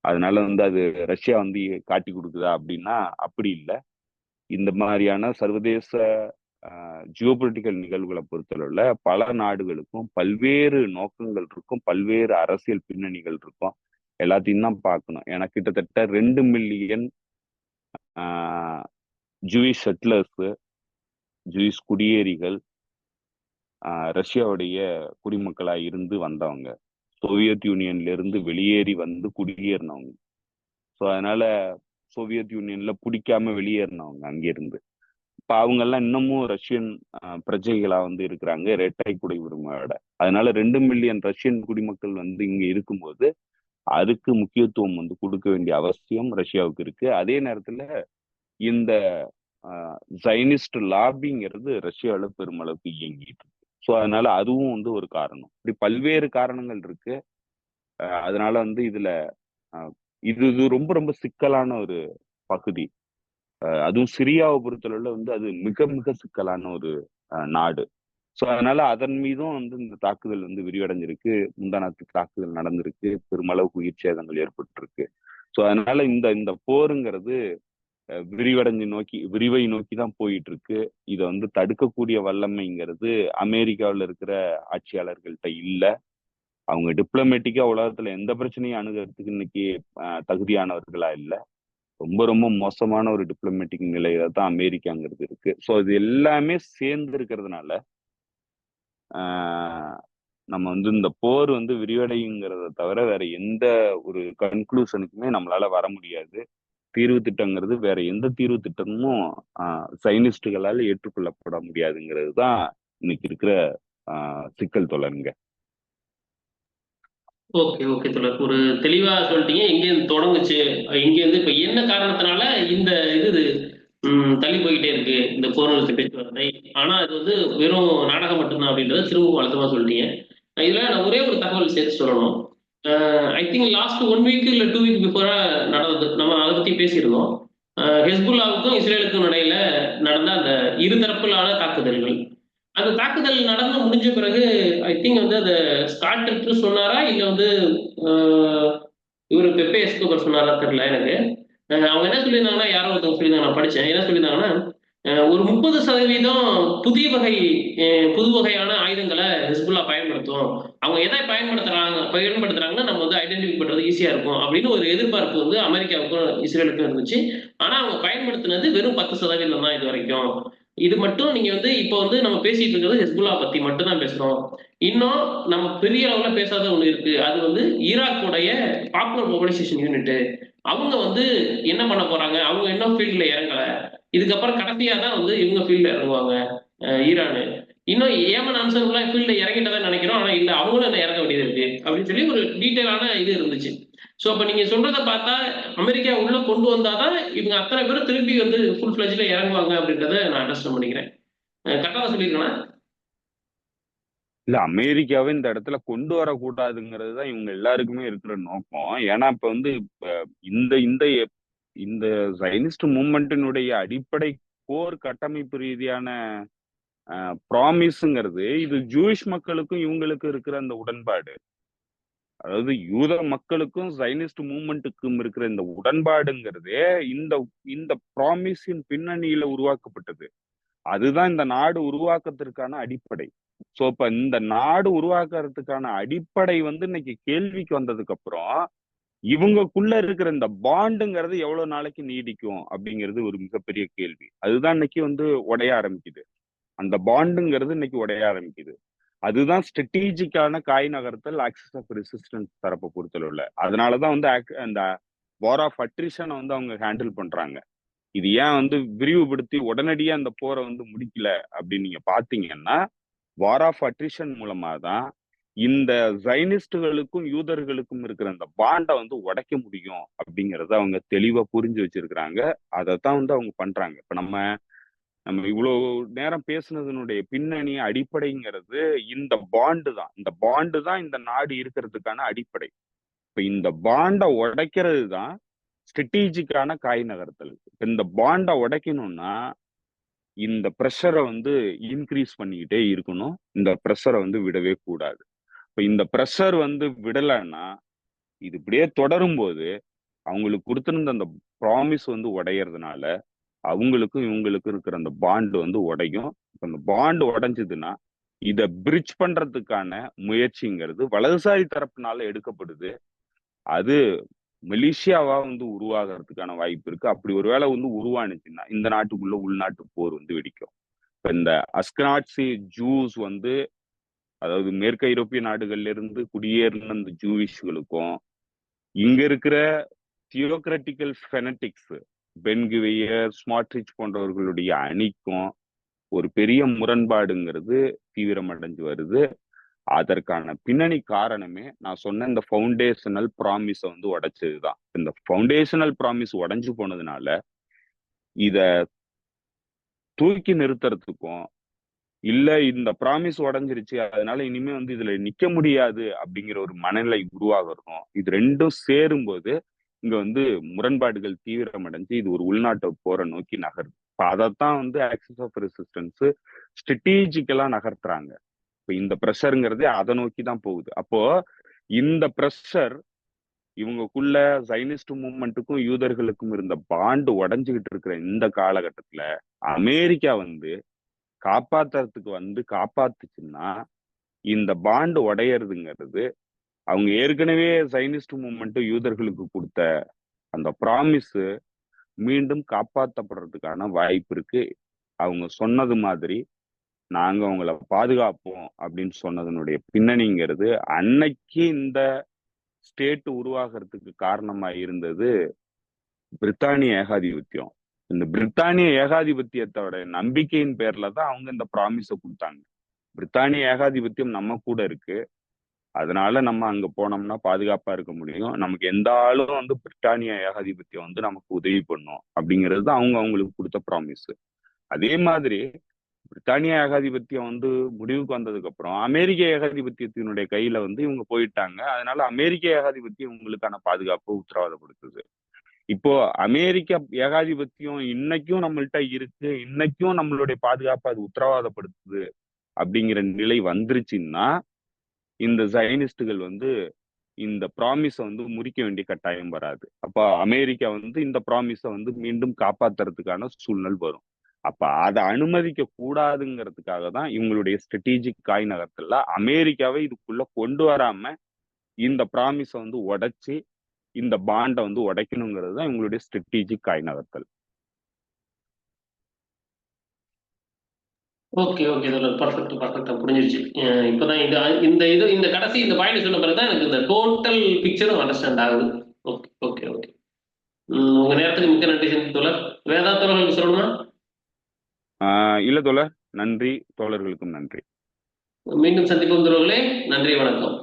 அதனால வந்து அது ரஷ்யா வந்து காட்டி கொடுக்குதா அப்படின்னா அப்படி இல்லை. இந்த மாதிரியான சர்வதேச ஜியோபொலிட்டிக்கல் நிகழ்வுகளை பொறுத்தளவுல பல நாடுகளுக்கும் பல்வேறு நோக்கங்கள் இருக்கும், பல்வேறு அரசியல் பின்னணிகள் இருக்கும். எல்லாத்தையும் தான் பார்க்கணும். ஏன்னா கிட்டத்தட்ட 2 மில்லியன் ஜூயிஷ் செட்டிலர்ஸ், ஜூயிஷ் குடியேறிகள் ரஷ்யாவுடைய குடிமக்களா இருந்து வந்தவங்க, சோவியத் யூனியன்ல இருந்து வெளியேறி வந்து குடியேறினவங்க. ஸோ அதனால சோவியத் யூனியன்ல பிடிக்காம வெளியேறினவங்க அங்கிருந்து. இப்ப அவங்க எல்லாம் இன்னமும் ரஷ்யன் பிரஜைகளா வந்து இருக்கிறாங்க, இரட்டை குடியுரிமையோட. அதனால 2 மில்லியன் ரஷ்யன் குடிமக்கள் வந்து இங்க இருக்கும்போது அதுக்கு முக்கியத்துவம் வந்து கொடுக்க வேண்டிய அவசியம் ரஷ்யாவுக்கு இருக்கு. அதே நேரத்துல இந்த ஜைனிஸ்ட் லாபிங்கிறது ரஷ்யாவில பெருமளவுக்கு இயங்கிட்டு இருக்கு. ஸோ அதனால அதுவும் வந்து ஒரு காரணம். இப்படி பல்வேறு காரணங்கள் இருக்கு. அதனால வந்து இதுல இது ரொம்ப ரொம்ப சிக்கலான ஒரு பகுதி. அதுவும் சிரியாவை பொறுத்தளவுல வந்து அது மிக மிக சிக்கலான ஒரு நாடு. ஸோ அதனால அதன் மீதும் வந்து இந்த தாக்குதல் வந்து விரிவடைஞ்சிருக்கு. முந்தானாத்து தாக்குதல் நடந்திருக்கு, பெருமளவு உயிர் சேதங்கள் ஏற்பட்டிருக்கு. ஸோ அதனால இந்த இந்த போருங்கிறது விரிவை நோக்கி தான் போயிட்டு இருக்கு. இதை வந்து தடுக்கக்கூடிய வல்லமைங்கிறது அமெரிக்காவில் இருக்கிற ஆட்சியாளர்கள்ட்ட இல்ல. அவங்க டிப்ளமேட்டிக்கா உலகத்துல எந்த பிரச்சனையும் அணுகிறதுக்கு இன்னைக்கு தகுதியானவர்களா இல்ல. ரொம்ப ரொம்ப மோசமான ஒரு டிப்ளமேட்டிக் நிலையில தான் அமெரிக்காங்கிறது இருக்கு. ஸோ இது எல்லாமே சேர்ந்து இருக்கிறதுனால நம்ம வந்து இந்த போர் வந்து விரிவடைங்கிறத தவிர வேற எந்த ஒரு கன்க்ளூஷனுக்குமே நம்மளால வர முடியாது. தீர்வு திட்டங்கிறது வேற எந்த தீர்வு திட்டமும் சைனிஸ்டுகளால் ஏற்றுக்கொள்ளப்பட முடியாதுங்கிறது தான் இன்னைக்கு இருக்கிற சிக்கல் தொடருங்க. ஓகே ஓகே தொடர், ஒரு தெளிவா சொல்லிட்டீங்க. எங்கேருந்து தொடங்குச்சு, இங்கேருந்து இப்ப என்ன காரணத்தினால இந்த இது தள்ளி போயிட்டே இருக்கு இந்த போர் நிறுத்த பேச்சுவார்த்தை. ஆனா அது வந்து வெறும் நாடகம் மட்டும்தான் அப்படின்றத திரும்பவும் அழுத்தமா சொல்லிட்டீங்க. இதுல நான் ஒரே ஒரு தகவல் சேர்த்து சொல்லணும். ஐ திங்க் லாஸ்ட் 1 வீக் இல்ல 2 வீக் பிஃபோரா நடந்தது, நம்ம அதை பத்தி பேசியிருந்தோம். ஹெஸ்புல்லாவுக்கும் இஸ்ரேலுக்கும் இடையில நடந்த அந்த இருதரப்பிலான தாக்குதல்கள். அந்த தாக்குதல் நடந்து முடிஞ்ச பிறகு ஐ திங்க் வந்து அந்த ஸ்காட் ரிட்டர் சொன்னாரா இல்ல வந்து இவரு பெப்பே எஸ்கோபர் சொன்னாரா தெரியல எனக்கு. அவங்க என்ன சொல்லியிருந்தாங்கன்னா, யாரோ ஒருத்தவங்க சொல்லியிருந்தாங்க, நான் படிச்சேன். என்ன சொல்லியிருந்தாங்கன்னா, ஒரு 30% புது வகையான ஆயுதங்களை ஹிஸ்புல்லா பயன்படுத்தும். அவங்க எதை பயன்படுத்துறாங்கன்னா நம்ம வந்து ஐடென்டிஃபை பண்றது ஈஸியா இருக்கும் அப்படின்னு ஒரு எதிர்பார்ப்பு வந்து அமெரிக்காவுக்கும் இஸ்ரேலுக்கும் இருந்துச்சு. ஆனா அவங்க பயன்படுத்தினது வெறும் 10% தான் இது வரைக்கும். இது மட்டும் நீங்க வந்து இப்போ வந்து நம்ம பேசிட்டு இருக்கிறது ஹெஸ்புல்லா பத்தி மட்டும் தான் பேசுறோம். இன்னும் நம்ம பெரிய அளவுல பேசாத ஒண்ணு இருக்கு. அது வந்து ஈராக்குடைய பாப்புலர் மொபிலைசேஷன் யூனிட். அவங்க வந்து என்ன பண்ண போறாங்க? அவங்க இன்னும் ஃபீல்ட்ல இறங்கல. இதுக்கப்புறம் கடைசியா தான் வந்து இவங்க ஃபீல்ட்ல இறங்குவாங்க. ஈரானு. இன்னும் ஏமன் அன்சாருல்லா ஃபீல்ட்ல இறங்கிட்டதா நினைக்கிறோம். ஆனா இல்ல, அவங்களும் இன்னும் இறங்க வேண்டியது இருக்கு. அப்படின்னு சொல்லி ஒரு டீட்டெயிலான இது இருந்துச்சு. ஸோ அப்ப நீங்க சொல்றத பார்த்தா அமெரிக்கா உள்ள கொண்டு வந்தாதான் இவங்க அத்தனை பேரும் திருப்பி வந்து ஃபுல் ஃபிளட்ஜ்ல இறங்குவாங்க அப்படின்றத நான் அண்டர்ஸ்டாண்ட் பண்ணிக்கிறேன். கரெக்டா தான் சொல்லியிருக்கேனா? இல்ல, அமெரிக்காவை இந்த இடத்துல கொண்டு வரக்கூடாதுங்கிறது தான் இவங்க எல்லாருக்குமே இருக்கிற நோக்கம். ஏன்னா இப்ப வந்து இந்த இந்த இந்த சைனிஸ்ட் மூவ்மெண்ட்டினுடைய அடிப்படை போர் கட்டமைப்பு ரீதியான ப்ராமிஸ்ங்கிறது இது ஜூயிஷ் மக்களுக்கும் இவங்களுக்கும் இருக்கிற அந்த உடன்பாடு. அதாவது யூத மக்களுக்கும் சைனிஸ்ட் மூவ்மெண்ட்டுக்கும் இருக்கிற இந்த உடன்பாடுங்கிறதே இந்த இந்த ப்ராமிஸின் பின்னணியில உருவாக்கப்பட்டது. அதுதான் இந்த நாடு உருவாக்கத்திற்கான அடிப்படை. சோ இப்ப இந்த நாடு உருவாக்குறதுக்கான அடிப்படை வந்து இன்னைக்கு கேள்விக்கு வந்ததுக்கு அப்புறம் இவங்கக்குள்ள இருக்கிற இந்த பாண்டுங்கிறது எவ்வளவு நாளைக்கு நீடிக்கும் அப்படிங்கிறது ஒரு மிகப்பெரிய கேள்வி. அதுதான் இன்னைக்கு வந்து உடைய ஆரம்பிக்குது. அந்த பாண்டுங்கிறது இன்னைக்கு உடைய ஆரம்பிக்குது. அதுதான் ஸ்ட்ராட்டஜிக்கான காய் நகர்த்தல் ஆக்சிஸ் ஆஃப் ரெசிஸ்டன்ஸ் தரப்பை பொறுத்தளவுல. அதனாலதான் வந்து அந்த வார் ஆஃப் அட்ரிஷனை வந்து அவங்க ஹேண்டில் பண்றாங்க. இது ஏன் வந்து விரிவுபடுத்தி உடனடியா அந்த போரை வந்து முடிக்கல அப்படின்னு நீங்க பாத்தீங்கன்னா, வார் ஆஃப் அட்ரிஷன் மூலமா தான் இந்த ஜைனிஸ்டுகளுக்கும் யூதர்களுக்கும் இருக்கிற அந்த பாண்டை வந்து உடைக்க முடியும் அப்படிங்கறத அவங்க தெளிவா புரிஞ்சு வச்சிருக்கிறாங்க. அதைத்தான் வந்து அவங்க பண்றாங்க. இப்ப நம்ம நம்ம இவ்வளவு நேரம் பேசுனதனுடைய பின்னணி அடிப்படைங்கிறது இந்த பாண்டு தான். இந்த பாண்டு தான் இந்த நாடு இருக்கிறதுக்கான அடிப்படை. இப்ப இந்த பாண்டை உடைக்கிறது தான் ஸ்ட்ராட்டஜிக்கான காய் நகர்த்தல். இப்ப இந்த பாண்டை உடைக்கணும்னா இந்த ப்ரெஷரை வந்து இன்க்ரீஸ் பண்ணிக்கிட்டே இருக்கணும். இந்த ப்ரெஷரை வந்து விடவே கூடாது. இப்ப இந்த ப்ரெஷர் வந்து விடலைன்னா இது இப்படியே தொடரும் போது அவங்களுக்கு கொடுத்திருந்த அந்த ப்ராமிஸ் வந்து உடையறதுனால அவங்களுக்கும் இவங்களுக்கும் இருக்கிற அந்த பாண்டு வந்து உடையும். அந்த பாண்டு உடைஞ்சதுன்னா இதை பிரிட்ஜ் பண்றதுக்கான முயற்சிங்கிறது வலதுசாரி தரப்புனால எடுக்கப்படுது. அது மலேசியாவா வந்து உருவாகிறதுக்கான வாய்ப்பு இருக்கு. அப்படி ஒருவேளை வந்து உருவானுச்சுன்னா இந்த நாட்டுக்குள்ள உள்நாட்டு போர் வந்து வெடிக்கும். இப்ப இந்த அஸ்கனாட்சி ஜூஸ் வந்து, அதாவது மேற்கு ஐரோப்பிய நாடுகள்ல இருந்து குடியேறின இந்த ஜூவிஷ்களுக்கும் இங்க இருக்கிற தியோக்ரட்டிக்கல் ஃபெனட்டிக்ஸ் பென்குவியர் ஸ்மாட்ரிச் போன்றவர்களுடைய அணிக்கும் ஒரு பெரிய முரண்பாடுங்கிறது தீவிரமடைஞ்சு வருது. அதற்கான பின்னணி காரணமே நான் சொன்ன இந்த ஃபவுண்டேஷனல் ப்ராமிஸ வந்து உடைச்சதுதான். இந்த ஃபவுண்டேஷனல் ப்ராமிஸ் உடைஞ்சு போனதுனால இத தூக்கி நிறுத்துறதுக்கும், இல்ல இந்த ப்ராமிஸ் உடைஞ்சிருச்சு அதனால இனிமே வந்து இதுல நிக்க முடியாது அப்படிங்கிற ஒரு மனநிலை உருவாகிறதும், இது ரெண்டும் சேரும்போது இங்க வந்து முரண்பாடுகள் தீவிரமடைஞ்சு இது ஒரு உள்நாட்டு போரை நோக்கி நகருது. அதைத்தான் வந்து ஆக்சிஸ் ஆஃப் ரெசிஸ்டன்ஸ் ஸ்ட்ராட்டஜிக்கலா நகர்த்துறாங்க. இப்ப இந்த ப்ரெஷருங்கிறது அதை நோக்கி தான் போகுது. அப்போ இந்த ப்ரெஷர் இவங்களுக்குள்ள சைனிஸ்ட் மூவ்மெண்ட்டுக்கும் யூதர்களுக்கும் இருந்த பாண்டு உடைஞ்சுகிட்டு இருக்கிற இந்த காலகட்டத்துல அமெரிக்கா வந்து காப்பாத்துறதுக்கு வந்து காப்பாத்துச்சுன்னா இந்த பாண்டு உடையறதுங்கிறது அவங்க ஏற்கனவே சைனிஸ்ட் மூவ்மெண்ட் யூதர்களுக்கு கொடுத்த அந்த ப்ராமிஸ் மீண்டும் காப்பாற்றப்படுறதுக்கான வாய்ப்பு இருக்கு. அவங்க சொன்னது மாதிரி நாங்க அவங்கள பாதுகாப்போம் அப்படின்னு சொன்னதனுடைய பின்னணிங்கிறது அன்னைக்கு இந்த ஸ்டேட் உருவாகிறதுக்கு காரணமா இருந்தது பிரித்தானிய ஏகாதிபத்தியம். இந்த பிரித்தானிய ஏகாதிபத்தியத்தோட நம்பிக்கையின் பேர்ல தான் அவங்க இந்த ப்ராமிஸ கொடுத்தாங்க. பிரித்தானிய ஏகாதிபத்தியம் நம்ம கூட இருக்கு, அதனால நம்ம அங்க போனோம்னா பாதுகாப்பா இருக்க முடியும், நமக்கு எந்த ஆளும் வந்து பிரிட்டானிய ஏகாதிபத்தியம் வந்து நமக்கு உதவி பண்ணும் அப்படிங்கிறது தான் அவங்க அவங்களுக்கு கொடுத்த ப்ராமிஸ். அதே மாதிரி பிரித்தானிய ஏகாதிபத்தியம் வந்து முடிவுக்கு வந்ததுக்கு அப்புறம் அமெரிக்க ஏகாதிபத்தியத்தினுடைய கையில வந்து இவங்க போயிட்டாங்க. அதனால அமெரிக்க ஏகாதிபத்தியம் இவங்களுக்கான பாதுகாப்பு உத்தரவாதப்படுத்துது. இப்போ அமெரிக்க ஏகாதிபத்தியம் இன்னைக்கும் நம்மள்ட்ட இருக்கு, இன்னைக்கும் நம்மளுடைய பாதுகாப்பு அது உத்தரவாதப்படுத்துது அப்படிங்கிற நிலை வந்துருச்சுன்னா இந்த சைனிஸ்டுகள் வந்து இந்த ப்ராமிஸை வந்து முறிக்க வேண்டிய கட்டாயம் வராது. அப்ப அமெரிக்கா வந்து இந்த ப்ராமிஸை வந்து மீண்டும் காப்பாத்துறதுக்கான சூழ்நிலை வரும். அப்ப அதை அனுமதிக்க கூடாதுங்கிறதுக்காக தான் இவங்களுடைய ஸ்ட்ராட்டஜிக் காய் நகர்த்தல அமெரிக்காவை இதுக்குள்ள கொண்டு வராம இந்த ப்ராமிஸை வந்து உடைச்சு இந்த பாண்டை வந்து உடைக்கணுங்கிறது தான் இவங்களுடைய ஸ்ட்ராட்டஜிக் காய் நகர்த்தல். ஓகே ஓகே பர்ஃபெக்டா புரிஞ்சிருச்சு. இப்பதான் இந்த கடைசி இந்த பாயிண்ட் சொன்ன பிறகுதான் எனக்கு இந்த டோட்டல் பிக்சரும் அண்டர்ஸ்டாண்ட் ஆகுது. Okay okay okay. உங்க நேரத்துக்கு மிக்க நன்றி தோழர். வேதா தோழர்களுக்கு சொல்லணுமா? இல்ல தோழர், நன்றி. தோழர்களுக்கும் நன்றி. மீண்டும் சந்திப்போம் தோழர்களே. நன்றி, வணக்கம்.